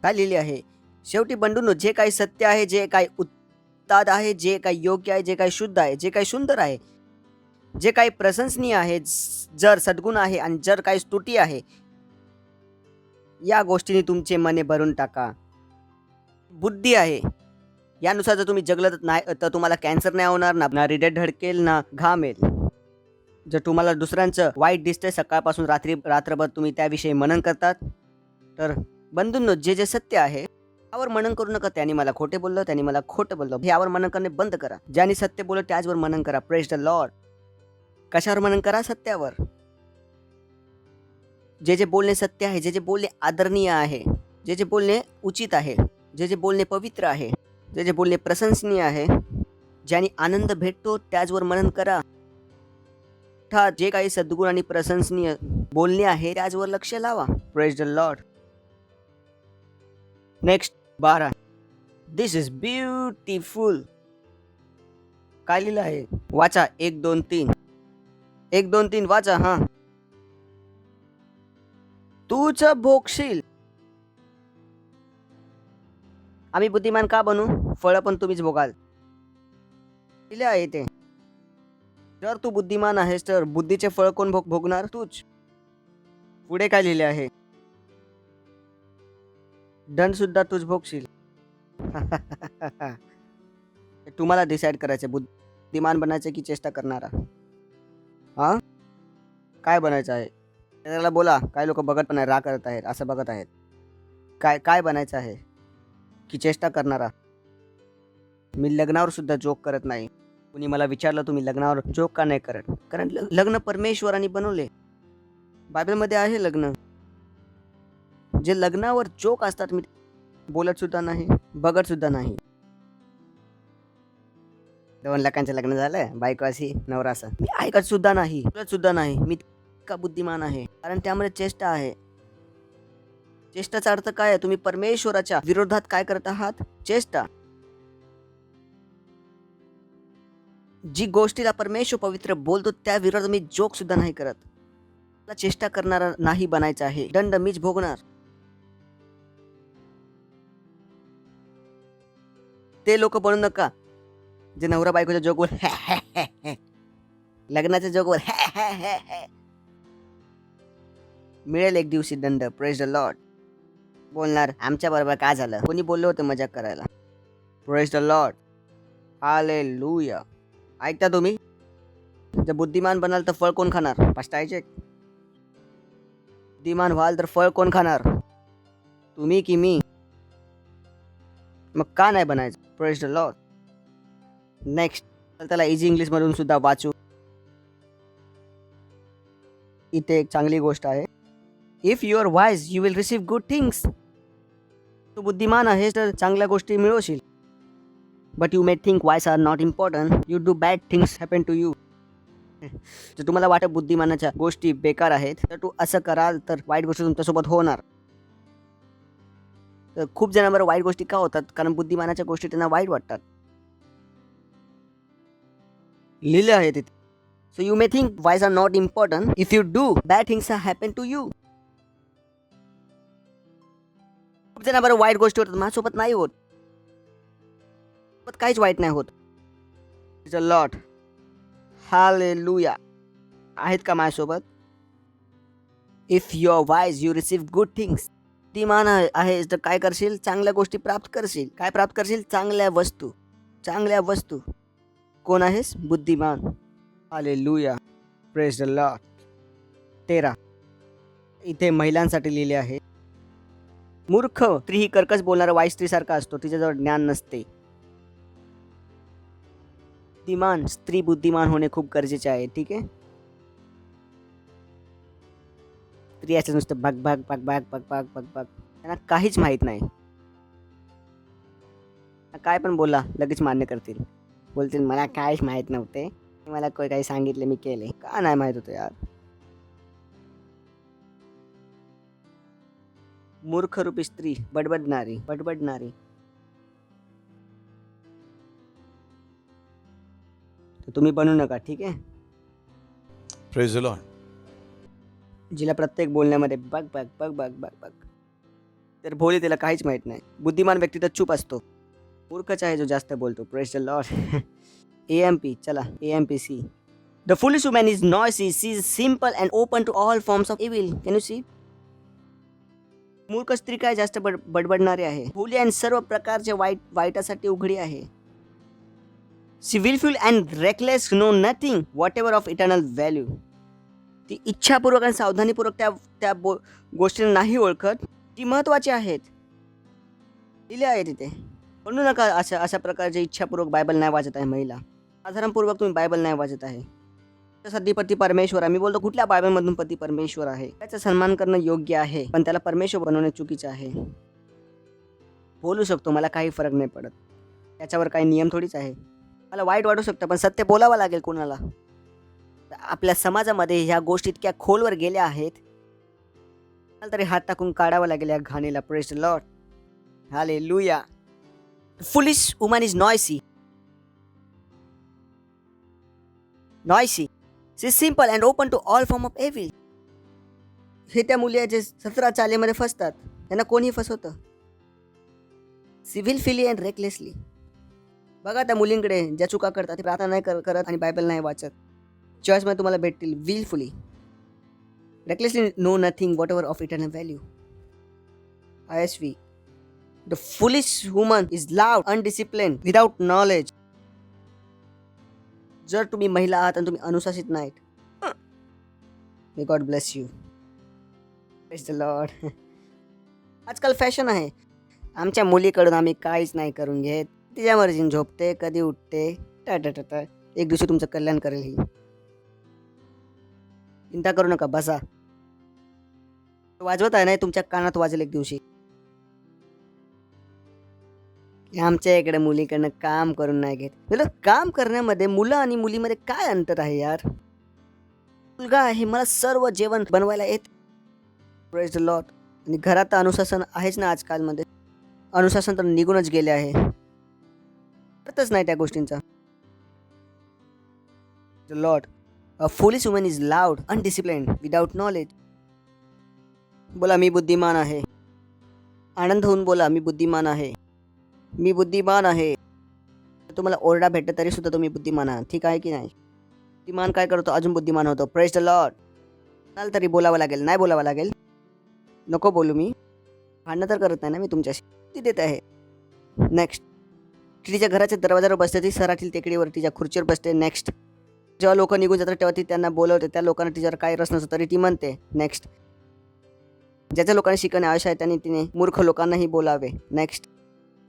काय लिहिले आहे? शेवटी बंधूंनो, जे काही सत्य आहे, जे काही उत्ताद आहे, जे काही योग्य आहे, जे काही शुद्ध आहे, जे काही सुंदर आहे, जे काही प्रशंसनीय आहे, जर सद्गुण आहे आणि जर काही स्तुती आहे, या गोष्टींनी तुमचे मने भरून टाका. बुद्धी आहे, यानुसार जर तुम्ही जगलं नाही तर तुम्हाला कॅन्सर नाही होणार, ना हृदय धडकेल, ना घाम येईल. जर तुम्हाला दुसऱ्यांचं वाईट दिसतंय सकाळपासून रात्रभर तुम्ही त्याविषयी मनन करतात, तर बंधूंनो, जे जे सत्य आहे यावर मनन करू नका. त्यांनी मला खोटे बोललं, त्यांनी मला खोटं बोललं, यावर मनन करणे बंद करा. ज्यांनी सत्य बोललं त्याचवर मनन करा. Praise the Lord. कशावर मनन करा? सत्यावर. जे जे बोलणे सत्य आहे, जे जे बोलणे आदरणीय आहे, जे जे बोलणे उचित आहे, जे जे बोलणे पवित्र आहे, जे जे बोलणे प्रशंसनीय आहे, ज्याने आनंद भेटतो त्याचवर मनन करा. जे काही सद्गुण आणि प्रशंसनीय बोलणे आहे त्याचवर लक्ष लावा. Praise the lord. Next 12. This is beautiful. काय लिहिलं आहे? वाचा. 1 2 3 1 2 3 वाचा. हा. तूच भोगशील. आम्ही बुद्धिमान का बनू? फळ पण तुम्हीच भोगाल. लिहिले आहे ते. जर तू बुद्धिमान आहेस तर बुद्धीचे फळ कोण भोगणार? तूच. पुढे काय लिहिले आहे? दंड सुद्धा तूच भोगशील. तुम्हाला डिसाईड करायचं बुद्धिमान बनायचं की चेष्टा करणारा. हां, काय बनायचं आहे त्याला बोला. काय लोक बघत पण आहे, राग करत आहेत, असं बघत आहेत. काय काय बनायचं आहे की चेष्टा करणारा. मी लग्नावर सुद्धा जोक करत नाही. कुणी मला विचारलं तुम्ही लग्नावर जोक का नाही करत, कारण लग्न परमेश्वराने बनवले. बायबलमध्ये आहे लग्न. जे लग्नावर जोक असतात मी बोलत सुद्धा नाही, बघत सुद्धा नाही. 2 लाखांचं लग्न झालं, बायको अशी नवरा असं, मी ऐकत सुद्धा नाही, बोलत सुद्धा नाही. मी इतका बुद्धिमान आहे कारण त्यामध्ये चेष्टा आहे. चेष्टाचा अर्थ काय आहे? तुम्ही परमेश्वराच्या विरोधात काय करत आहात? चेष्टा. जी गोष्टीला परमेश्वर पवित्र बोलतो त्या विरोधात मी जोक सुद्धा नाही करत. मला चेष्टा करणारा नाही बनायचं आहे. दंड मीच भोगणार. ते लोक बनू नका जे नवरा बायकोच्या जोकवर लग्नाच्या जोकवर मिळेल एक दिवशी दंड. Praise the Lord. बोलणार आमच्या बरोबर काय झालं, कोणी बोललं होतं मजाक करायला. Praise the lord. हालेलुया. ऐकता तुम्ही? जर बुद्धिमान बनाल तर फळ कोण खाणार? पस्तायचे. बुद्धिमान व्हाल तर फळ कोण खाणार? तुम्ही की मी? मग का नाही बनायचं? Praise the lord. नेक्स्ट त्याला इझी इंग्लिशमधून सुद्धा वाचू. इथे एक चांगली गोष्ट आहे. If you are wise you will receive good things. तू बुद्धिमान आहेस तर चांगल्या गोष्टी मिळवशील. But you may think wise are not important, you do bad things happen to you. जर तुम्हाला वाटत बुद्धिमानाच्या गोष्टी बेकार आहेत तर तू असं कराल तर वाईट गोष्टी तुमच्यासोबत होणार. तर खूप जणांबरोबर वाईट गोष्टी का होतात? कारण बुद्धिमानाच्या गोष्टी त्यांना वाईट वाटतात. लिहिलं आहे तिथे. So you may think wise are not important, if you do bad things happen to you. खूप जणांबरोबर वाईट गोष्टी होतात, माझ्यासोबत नाही होत. काहीच वाईट नाही होत. It's a lot. हालेलुया. आहेत का माझ्यासोबत? If you are wise you receive good things. बुद्धिमान आहेस तर काय करशील? चांगल्या गोष्टी प्राप्त करशील. काय प्राप्त करशील? चांगल्या वस्तू. चांगल्या वस्तू. कोण आहेस? बुद्धिमान. हालेलुया. Praise the Lord. 13 इथे महिलांसाठी लिहिले आहे. मूर्ख स्त्री ही कर्कश बोलणारा वाईट स्त्रीसारखा असतो, तिच्याजवळ ज्ञान नसते. बुद्धिमान स्त्री बुद्धिमान होणे खूप गरजेचे आहे. ठीक आहे. स्त्री असं नुसतं बघ बघ बघ बघ बघ बघ बघ बघ, त्यांना काहीच माहित नाही. काय पण बोला लगेच मान्य करतील. बोलतील मला काहीच माहित नव्हते, मला काही सांगितले मी केले. का नाही माहित होतं यार? मूर्खरूपी स्त्री, बडबडणारी बडबडणारी. तर तुम्ही बनू नका. ठीक आहे.
Praise the Lord.
जिला प्रत्येक बोलण्यामध्ये बघ बघ बघ बघ बघ बघ तर भोली त्याला काहीच माहित नाही. बुद्धिमान व्यक्ती तर चूप असतो. मूर्खच आहे जो जास्त बोलतो. Praise the Lord. AMP चला AMPC. The foolish woman is noisy, she is simple and open to all forms of evil. Can you see? मूर्ख स्त्री काय जास्त बडबडणारी आहे. भोली आणि सर्व प्रकारच्या वाईटासाठी उघडी आहे. She willful and reckless, know nothing whatever of eternal value. ती इच्छापूर्वक आणि सावधानीपूर्वक त्या गोष्टींना नाही ओळखत जी महत्वाची आहेत. दिले आहे तिथे. म्हणू नका अशा प्रकारचे इच्छापूर्वक बायबल नाही वाचत आहे महिला. साधारणपूर्वक तुम्ही बायबल नाही वाचत आहे. सध्या पती परमेश्वर आहे. मी बोलतो कुठल्या बायबलमधून पती परमेश्वर आहे? त्याचा सन्मान करणं योग्य आहे, पण त्याला परमेश्वर बनवणे चुकीचं आहे. बोलू शकतो, मला काही फरक नाही पडत. त्याच्यावर काही नियम थोडीच आहे. मला वाईट वाटू शकतं पण सत्य बोलावं लागेल कोणाला. आपल्या समाजामध्ये ह्या गोष्टी इतक्या खोलवर गेल्या आहेत, मला तरी हात टाकून काढावं लागेल या घाणीला. Praise the lord. Hallelujah. Foolish woman is noisy. Noisy. She is simple and open to all form of evil. हे त्या मुली जे 17 चालेमध्ये फसतात त्यांना कोणी फसवतं? सिव्हिलफुली अँड रेकलेसली. बघा त्या मुलींकडे ज्या चुका करतात, ते प्रार्थना नाही करत आणि बायबल नाही वाचत. चर्चमध्ये तुम्हाला भेटतील. Wilfully recklessly know nothing whatever of eternal value. ISV. The foolish woman is loud, undisciplined, without knowledge. जर तुम्ही महिला आहात आणि तुम्ही अनुशासित नाहीत, may God bless you. Praise the Lord. आजकाल फॅशन आहे, आमच्या मुलीकडून आम्ही काहीच नाही करून घेत, तिच्या मर्जीने झोपते, कधी उठते, टा. एक दिवशी तुमचं कल्याण करेल ही. चिंता करू नका, बसा. वाजवत आहे नाही, तुमच्या कानात वाजेल एक दिवशी. आमच्या इकडे मुलीकडनं काम करून नाही घेत. म्हणजे काम करण्यामध्ये मुलं आणि मुलीमध्ये काय अंतर आहे यार. मुलगा आहे, मला सर्व जेवण बनवायला येत. Praise the Lord. आणि घरात तर अनुशासन आहेच ना आजकालमध्ये. अनुशासन तर निघूनच गेले आहे, करतच नाही त्या गोष्टींचा. The lord. A foolish woman is loud undisciplined without knowledge. बोला मी बुद्धिमान आहे. आनंद होऊन बोला मी बुद्धिमान आहे, मी बुद्धिमान आहे. तुम्हाला ओरडा भेटत तरी सुद्धा तुम्ही बुद्धिमान आहात, ठीक आहे की नाही. बुद्धिमान काय करतो, अजून बुद्धिमान होतो. Praise the Lord. चाल तरी बोलावं लागेल, नाही बोलावं लागेल, नको बोलू मी. भांडणं तर करत नाही ना मी तुमच्याशी, ती देत आहे. नेक्स्ट. तिच्या घराच्या दरवाजावर बसते ती, सराठील टेकडीवर तिच्या खुर्चीवर बसते. नेक्स्ट. जेव्हा लोक निघून जातात तेव्हा ती त्यांना बोलवते, त्या लोकांना तिच्यावर काही रस नसतो तरी ती म्हणते. नेक्स्ट. ज्याच्या लोकांना शिकणे आवश्यक आहे त्यांनी तिने मूर्ख लोकांनाही बोलावे. नेक्स्ट.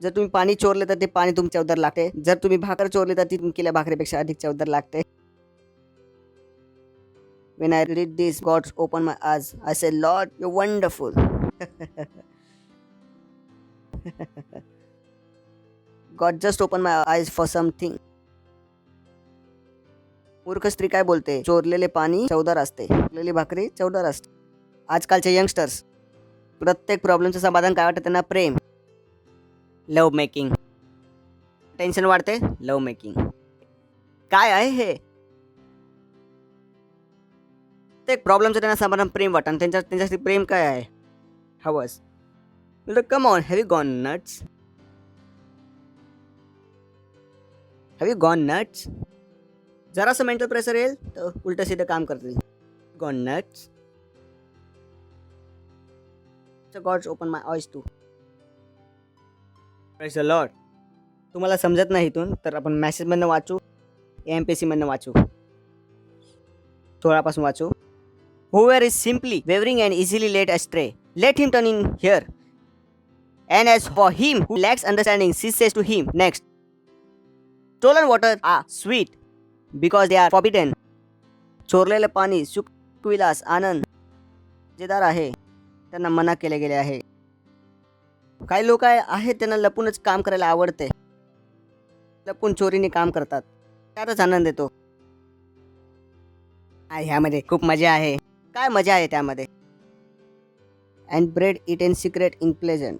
जर तुम्ही पाणी चोरले तर ते पाणी तुमच्या उदर लागते, जर तुम्ही भाकर चोरली तर ती केल्या भाकरीपेक्षा अधिक चवदार लागते. When I read this, God opened my eyes. I said, Lord, you're wonderful. God just opened my eyes for something. मूर्ख स्त्री काय बोलते, चोरलेले पाणी चवदार असते, चोरलेली भाकरी चवदार असते. आजकालचे यंगस्टर्स प्रत्येक प्रॉब्लेमचं समाधान काय वाटतं त्यांना, प्रेम, लव्ह मेकिंग. टेन्शन वाढते, लव्ह मेकिंग. काय आहे हे. प्रत्येक प्रॉब्लेमचं त्यांना समाधान प्रेम वाटतं. त्यांच्यासाठी प्रेम काय आहे, हवस. Come on, have you gone nuts, have you gone nuts. जरासं मेंटल प्रेशर येईल तर उलटं सीधं काम करतील. Gone nuts. God's open my eyes to. Praise the lord. तुम्हाला समजत नाही इथून तर आपण मॅसेजमधनं वाचू, MPC मधनं वाचू, थोडापासून वाचू. Whoever is simply wavering and easily led astray, let him turn in here. And as for him who lacks understanding, she says to him. Next. Stolen water are sweet because they are forbidden. चोरलेले पाणी सुखविलास आनंद मजेदार आहे, त्यांना मना केले गेले आहे. काही लोक आहेत त्यांना लपूनच काम करायला आवडते, लपून चोरीने काम करतात, त्यातच आनंद येतो. ह्यामध्ये खूप मजा आहे. काय मजा आहे त्यामध्ये. And bread eat in secret in pleasant.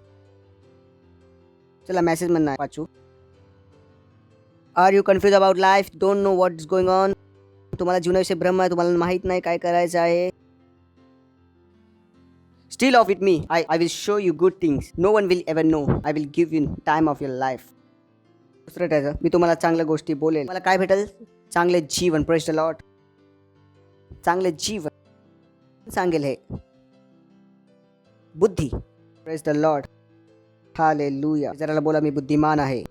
चला मॅसेज म्हणणार वाचू. Are you confuse about life, don't know what is going on. तुम्हाला जीवनाविषयी भ्रम आहे, तुम्हाला माहीत नाही काय करायचं आहे. Still off with me. I will show you good things. No one will ever know. I will give you time of your life. दुसरं त्याचं मी तुम्हाला चांगल्या गोष्टी बोलेल. मला काय भेटेल, चांगले जीवन. Praise the Lord. चांगले जीवन सांगेल हे. बुद्धी. Praise the lord. हालेलुया. जराला बोला मी बुद्धिमान आहे,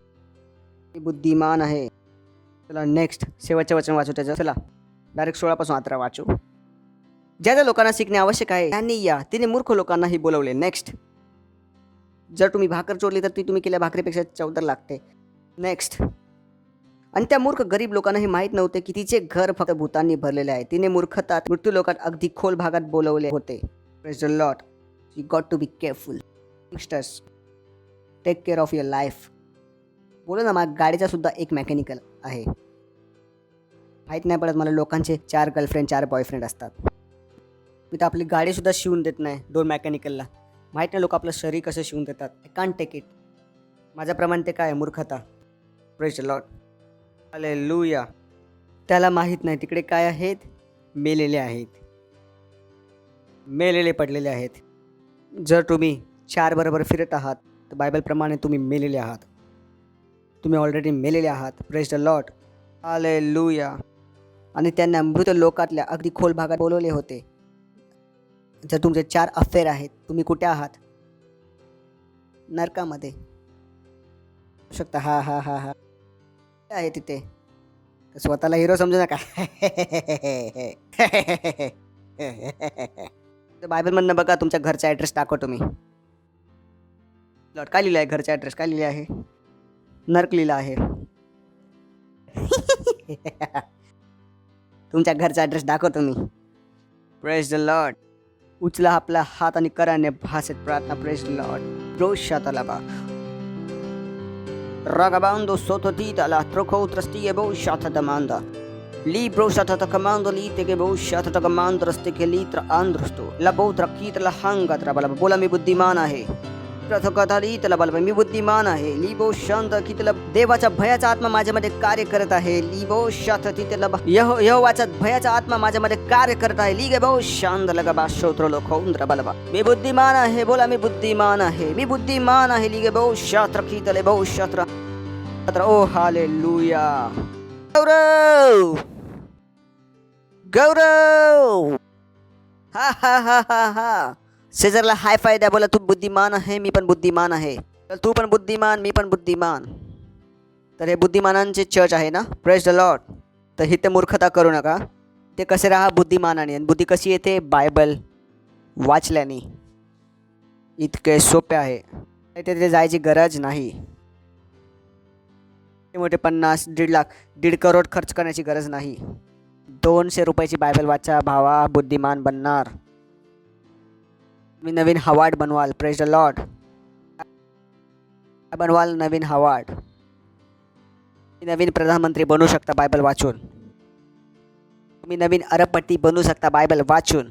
मी बुद्धिमान आहे. चला नेक्स्ट शेवटचं वचन वाचू त्याचं. चला डायरेक्ट 16 पासून 18 वाचू. ज्या ज्या लोकांना शिकणे आवश्यक आहे त्यांनी या, तिने मूर्ख लोकांनाही बोलवले. नेक्स्ट. जर तुम्ही भाकर चोरली तर ती तुम्ही केल्या भाकरीपेक्षा चवदार लागते. नेक्स्ट. आणि त्या मूर्ख गरीब लोकांनाही माहीत नव्हते की तिचे घर फक्त भूतांनी भरलेले आहे. तिने मूर्खतात मृत्यू लोकात अगदी खोल भागात बोलवले होते. Praise the lord. You got to be careful. Youngsters, take care of your life. बोला ना, माझ्या गाडीचा सुद्धा एक मेकॅनिकल आहे. माहीत नाही पडत मला लोकांचे 4 गर्लफ्रेंड 4 बॉयफ्रेंड असतात. मी तर आपली गाडीसुद्धा शिवून देत नाही 2 मेकॅनिकलला. माहीत नाही लोक आपलं शरीर कसं शिवून देतात. I can't take it. माझ्याप्रमाणे ते काय मूर्खता. Praise the lord. हालेलुया. त्याला माहीत नाही तिकडे काय आहेत, मेलेले आहेत, मेलेले पडलेले आहेत. जर तुम्ही 4 बरोबर फिरत आहात तर बायबलप्रमाणे तुम्ही मेलेले आहात. तुम्ही ऑलरेडी मेलेले आहात. Praise the lord. हालेलुया. आणि त्यांना मृत लोकातल्या अगदी खोल भागात बोलवले होते. जर तुमचे 4 अफेअर आहेत, तुम्ही कुठे आहात, नरकामध्ये शकता. हा हा हा हा आहे तिथे. स्वतःला हिरो समजू नका. बायबल मधनं बघा, तुमच्या घरचा ॲड्रेस टाकतो मी. लॉर्ड काय लिहिलं आहे? घरचा ॲड्रेस काय लिहिलं आहे? नर्क लिहिलं आहे. तुमच्या घरचा ॲड्रेस दाखवतो मी. Praise the Lord. उचला आपला हात आणि कराने भासेत प्रार्थना. Praise the lord. ब्रोशातलाबा ragabando sotto dita la troco trasti e bosciata domanda libro stata ta comando lite che bosciata ta comando rasti che litra androsto la botra kita la hanga trabala बोला मी बुद्धिमान आहे. प्रथकथा लिहितला बल मी बुद्धिमान आहे. लिबो शांत कितला देवाचा भयाचा आत्मा माझ्यामध्ये कार्य करत आहे. लिबो शांत तितला यहोवाचा भयाचा आत्मा माझ्यामध्ये कार्य करत आहे. लिगे बो शांत लगा बा श्रोत्र लोखोंद्र बलबा मी बुद्धिमान आहे. बोला मी बुद्धिमान आहे. मी बुद्धिमान आहे. लिगे बो शात्र कितले बो शात्र. ओ हालेलुया. गौरव गौरव. हा हा हा हा हा. शेजारला हाय फाय द्या. बोला तू बुद्धिमान आहे. मी पण बुद्धिमान आहे. तू पण बुद्धिमान, मी पण बुद्धिमान. तर हे बुद्धिमानांचे चर्च आहे ना. Praise the Lord. तर इथे मूर्खता करू नका. ते कसे राहा बुद्धिमानाने. आणि बुद्धी कशी येते? बायबल वाचल्याने. इतके सोपे आहे. तिथे जायची गरज नाही. मोठे 50, 1.5 लाख, 1.5 करोड खर्च करण्याची गरज नाही. 200 रुपयाची बायबल वाचा. भावा बुद्धिमान बनणार. तुम्ही नवीन हवार्ड बनवाल. Praise the Lord. बनवाल नवीन हवार्ड. नवीन प्रधानमंत्री बनू शकता बायबल वाचून. तुम्ही नवीन अरबपती बनू शकता बायबल वाचून.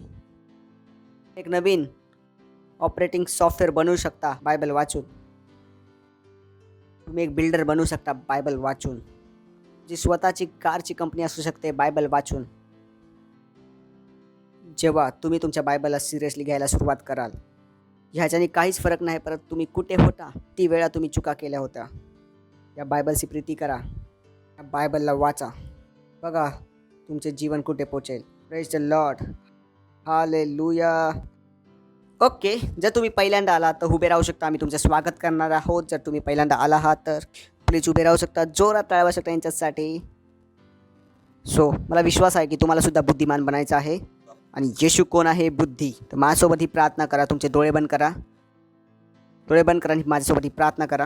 एक नवीन ऑपरेटिंग सॉफ्टवेअर बनवू शकता बायबल वाचून. तुम्ही एक बिल्डर बनू शकता बायबल वाचून. जी स्वतःची कारची कंपनी असू शकते बायबल वाचून. जेव्हा तुम्ही तुमच्या बायबलला सिरियसली घ्यायला सुरुवात कराल, ह्याच्याने काहीच फरक नाही परत तुम्ही कुठे होता ती वेळा तुम्ही चुका केल्या होत्या. या बायबलची प्रीती करा. या बायबलला वाचा. बघा तुमचे जीवन कुठे पोचेल. Praise the lord. Hallelujah. Okay, जर तुम्ही पहिल्यांदा आलात तर उभे राहू शकता. आम्ही तुमचं स्वागत करणार आहोत. जर तुम्ही पहिल्यांदा आला आहात तर प्लीज उभे राहू शकता. जोरात टाळ्या वाजवू शकता यांच्यासाठी. सो मला विश्वास आहे की तुम्हाला सुद्धा बुद्धिमान बनायचं आहे. आणि येशू कोण आहे? बुद्धी. तर माझ्यासोबत ही प्रार्थना करा. तुमचे डोळे बंद करा. डोळे बंद करा आणि माझ्यासोबत ही प्रार्थना करा.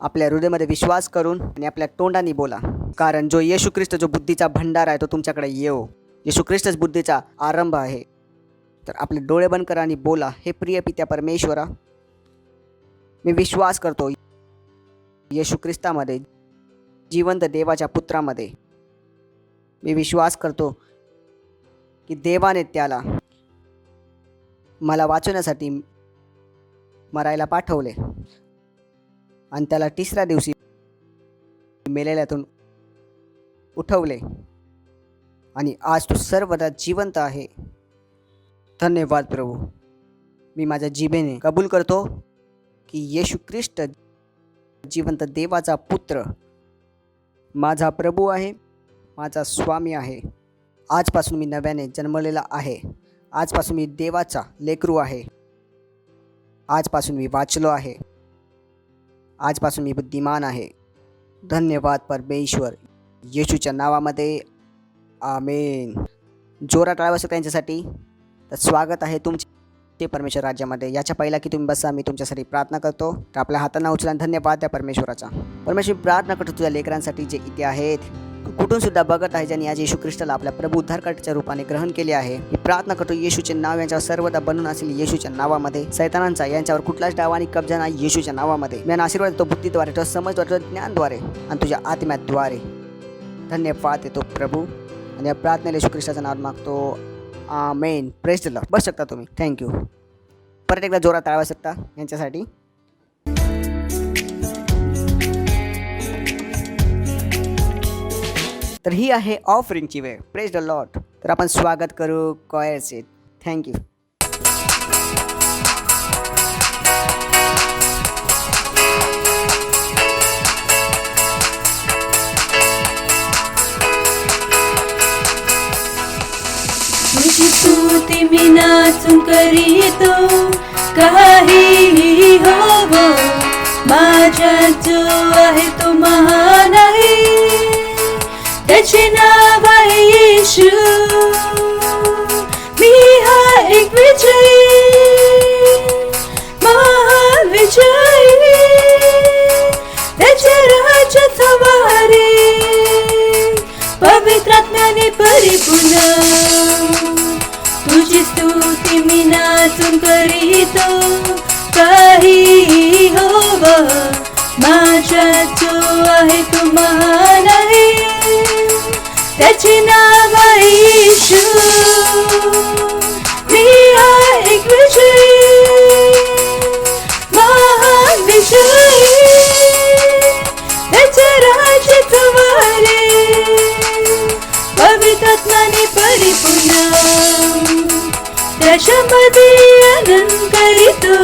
आपल्या हृदयामध्ये विश्वास करून आणि आपल्या तोंडाने बोला. कारण जो येशू ख्रिस्त जो बुद्धीचा भंडार आहे तो तुमच्याकडे येऊ. येशू ख्रिस्तच बुद्धीचा आरंभ आहे. तर आपले डोळे बंद करा आणि बोला. हे प्रिय पित्या परमेश्वरा, मी विश्वास करतो येशू ख्रिस्तामध्ये, जिवंत देवाच्या पुत्रामध्ये. मी विश्वास करतो की देवाने त्याला मला वाचवण्यासाठी मरायला पाठवले आणि त्याला 3ऱ्या दिवशी मेलेल्यातून उठवले आणि आज तो सर्वदा जिवंत आहे. धन्यवाद प्रभू. मी माझ्या जिभेने कबूल करतो की येशू ख्रिस्त जिवंत देवाचा पुत्र माझा प्रभू आहे, माझा स्वामी आहे. आजपासून मी नव्याने जन्मलेला आहे. आजपासून मी देवाचा लेकरू आहे. आजपासून मी वाचलो आहे. आजपासून मी बुद्धिमान आहे. धन्यवाद परमेश्वर. येशूच्या नावामध्ये आमेन. जोरात टाळ्या वाजवा त्यांच्यासाठी. तर स्वागत आहे तुमचे परमेश्वर राज्यामध्ये. याच्या पहिला की तुम्ही बसा, मी तुमच्यासाठी प्रार्थना करतो. तर आपल्या हातांना उचला. धन्यवाद त्या परमेश्वराचा. परमेश्वर प्रार्थना करतो तुझ्या लेकरांसाठी जे इथे आहेत, कुठून सुद्धा बघत आहे, ज्यांनी आज येशू ख्रिस्ताला आपल्या प्रभू उद्धारकर्त्याच्या रूपाने ग्रहण केले आहे. मी प्रार्थना करतो येशूचे नाव यांच्यावर सर्वदा बनून असेल. येशूच्या नावामध्ये सैतानांचा यांच्यावर कुठलाच डाव आणि कब्जा नाही. येशूच्या नावामध्ये मी आशीर्वाद देतो बुद्धीद्वारे, तुझ्या समजद्वारे, तुझ्या ज्ञानद्वारे आणि तुझ्या आत्म्याद्वारे. धन्यवाद देतो प्रभू. आणि या प्रार्थनेला येशू ख्रिस्ताचं नाव मागतो. आमेन. Praise the lord. बस शकता तुम्ही. थँक्यू. परत एकदा जोरात टाळा शकता यांच्यासाठी. तर ही आहे ऑफरिंगची वेळ. Praise the Lord. तर आपण स्वागत करू कॉयरचे. थँक्यू.
तुझी स्तुती मी नाचून करीतो, काहीही होवो, माझ्या जो आहे तो महान आहे. त्याचे नाव आहे येशू. मी हा एक विजयी, महाविजयी, त्याच्या राज्याचा वारी, पवित्रात्म्याने परिपूर्ण. तुझी स्तुती मी नाचून करीतो, काही होव माझ्या जो आहे तो महान आहे. त्याचे नाव आहे येशू. मी हा एक विजयी, महान विजयी, त्याच्या राज्याचा वारी, पवित्रात्म्याने परिपूर्ण. त्याच्यामध्ये आनंद करीतो,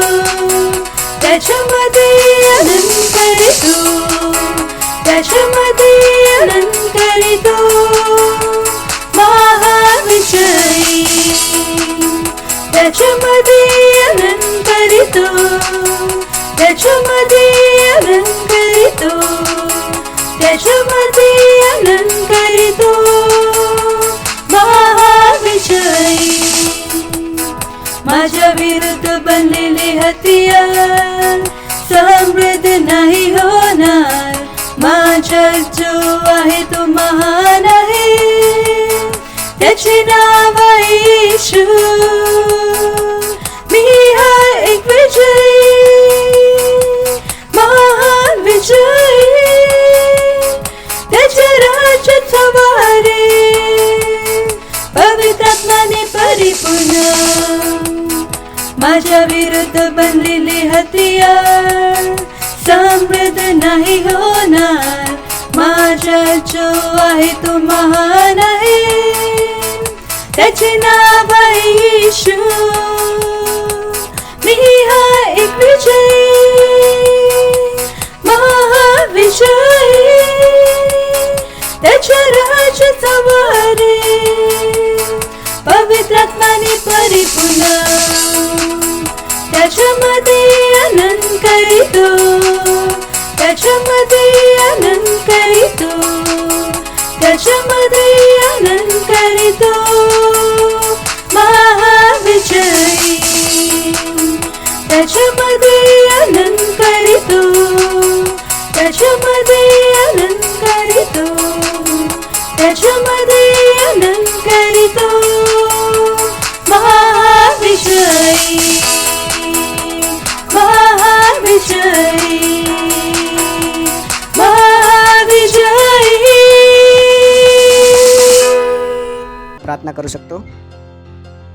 त्याच्यामध्ये आनंद करीतो, त्याच्यामध्ये आनंद करीतो, महाविजयी. त्याच्यामध्ये आनंद करीतो, त्याच्यामध्ये आनंद करीतो, त्याच्यामध्ये आनंद करीतो, महाविजयी. माझ्या विरुद्ध बनलेले हत्यार समृद्ध नाही होणार. माझ्या जो आहे तो महान आहे, त्याचे नाव आहे येशू. मी हा एक विजयी, महान विजयी, त्याच्या राज्याचा वारी, पवित्रात्म्याने परिपूर्ण. माझ्या विरुद्ध बनलेले हत्यार समृद्ध नाही होणार. माझा जो आहे तो महान आहे, त्याचे नाव आहे येशू. मी हा एक विजयी, महाविजयी, त्याच्या राज्याचा वारी, पवित्रात्म्याने परिपूर्ण. त्याच्यामध्ये आनंद करीतो, त्याच्यामध्ये आनंद करीतो, त्याच्यामध्ये आनंद करीतो, महाविजयी. त्याच्यामध्ये आनंद करीतो, त्याच्यामध्ये आनंद करीतो, त्याच्यामध्ये आनंद करीतो, महाविजयी, महाविजयी, महाविजयी.
प्रार्थना करू शकतो.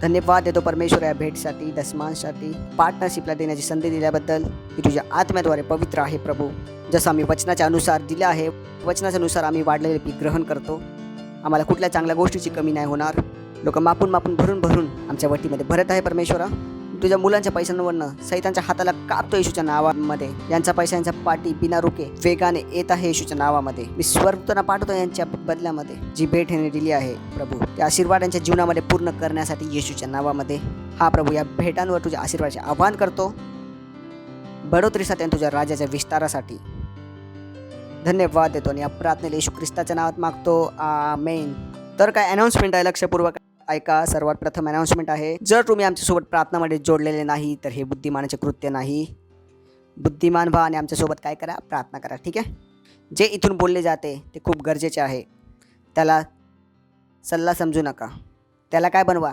धन्यवाद देतो परमेश्वर या भेटीसाठी, दसमांसाठी, पार्टनरशिपला देण्याची संधी दिल्याबद्दल. की तुझ्या आत्म्याद्वारे पवित्र आहे प्रभू. जसं आम्ही वचनाच्या अनुसार दिलं आहे, वचनाच्या अनुसार आम्ही वाढलेले पीक ग्रहण करतो. आम्हाला कुठल्या चांगल्या गोष्टीची कमी नाही होणार. लोक मापून मापून भरून भरून आमच्या वटीमध्ये भरत आहे परमेश्वरा. तुझ्या मुलांच्या पैशांवरनं सैतानच्या हाताला कापतो येशूच्या नावामध्ये. यांचा पैसा यांच्या पाठी बिना रोके वेगाने येत आहे येशूच्या नावामध्ये. मी स्वर्गदूतांना पाठवतो यांच्या बदल्यामध्ये जी भेट यांनी दिली आहे प्रभू. त्या आशीर्वाद यांच्या जीवनामध्ये पूर्ण करण्यासाठी येशूच्या नावामध्ये. हा प्रभू, या भेटांवर तुझ्या आशीर्वादाचे आवाहन करतो. बढोतरीसाठी आणि तुझ्या राज्याच्या विस्तारासाठी धन्यवाद देतो आणि या प्रार्थनेला येशू ख्रिस्ताच्या नावात मागतो, आमेन. तर काय अनाउन्समेंट आहे, लक्षपूर्वक ऐका. सर्वात प्रथम अनाउन्समेंट आहे, जर तुम्ही आमच्यासोबत प्रार्थनामध्ये जोडलेले नाही तर हे बुद्धिमानाचे कृत्य नाही. बुद्धिमान व्हा आणि आमच्यासोबत काय करा, प्रार्थना करा. ठीक आहे. जे इथून बोलले जाते ते खूप गरजेचे आहे. त्याला सल्ला समजू नका. त्याला काय बनवा,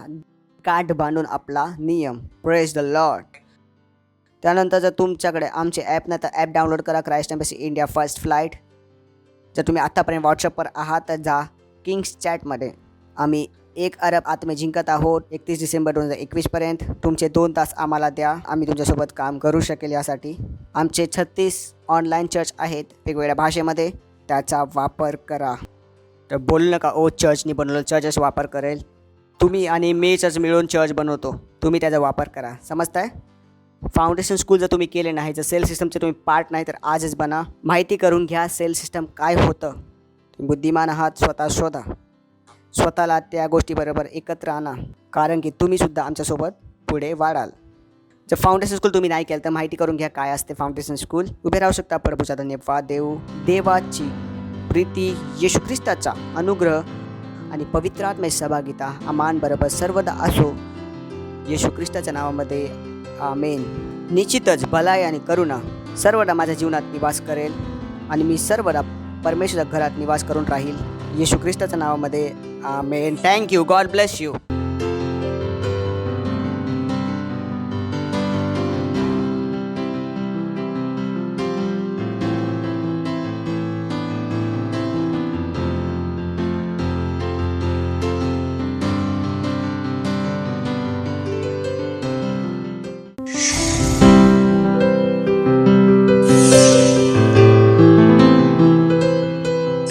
गाठ बांधून आपला नियम. Praise the Lord. त्यानंतर जर तुमच्याकडे आमचे ॲप नाही तर ॲप डाउनलोड करा, Christ Embassy India first flight. जर तुम्ही आत्तापर्यंत व्हॉट्सअपवर आहात तर जा किंग्स चॅटमध्ये. आम्ही 1 अरब आत्मे जिंकत आहोत 31 डिसेंबर 2021 पर्यंत. तुमचे 2 तास आम्हाला द्या, आम्ही तुमच्यासोबत काम करू शकेल यासाठी. आमचे 36 ऑनलाईन चर्च आहेत वेगवेगळ्या भाषेमध्ये, त्याचा वापर करा. तर बोलू नका ओ चर्चनी बनवलं, चर्चच वापर करेल. तुम्ही आणि मी चर्च मिळून चर्च बनवतो, तुम्ही त्याचा वापर करा. समजताय. फाउंडेशन स्कूल जर तुम्ही केले नाही, जर सेल सिस्टमचे तुम्ही पार्ट नाही तर आजच बना. माहिती करून घ्या सेल सिस्टम काय होतं. तुम्ही बुद्धिमान आहात, स्वतः शोधा, स्वतःला त्या गोष्टीबरोबर एकत्र आणा, कारण की तुम्हीसुद्धा आमच्यासोबत पुढे वाढाल. जर फाउंडेशन स्कूल तुम्ही नाही केलं तर माहिती करून घ्या काय असते फाउंडेशन स्कूल. उभे राहू शकता. प्रभूचा धन्यवाद देऊ. देवाची प्रीती, येशू ख्रिस्ताचा अनुग्रह आणि पवित्र आत्म्याची सहभागिता आमान बरोबर सर्वदा असो. येशू ख्रिस्ताच्या नावामध्ये आमेन. निश्चितच भलाई आणि करुणा सर्वदा माझ्या जीवनात निवास करेल आणि मी सर्वदा परमेश्वराच्या घरात निवास करून राहील. येशू ख्रिस्ताच्या नावामध्ये amen. Thank you. God bless you.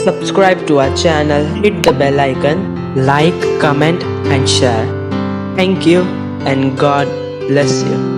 Subscribe to our channel, hit the bell icon, like, comment and share. Thank you and God bless you.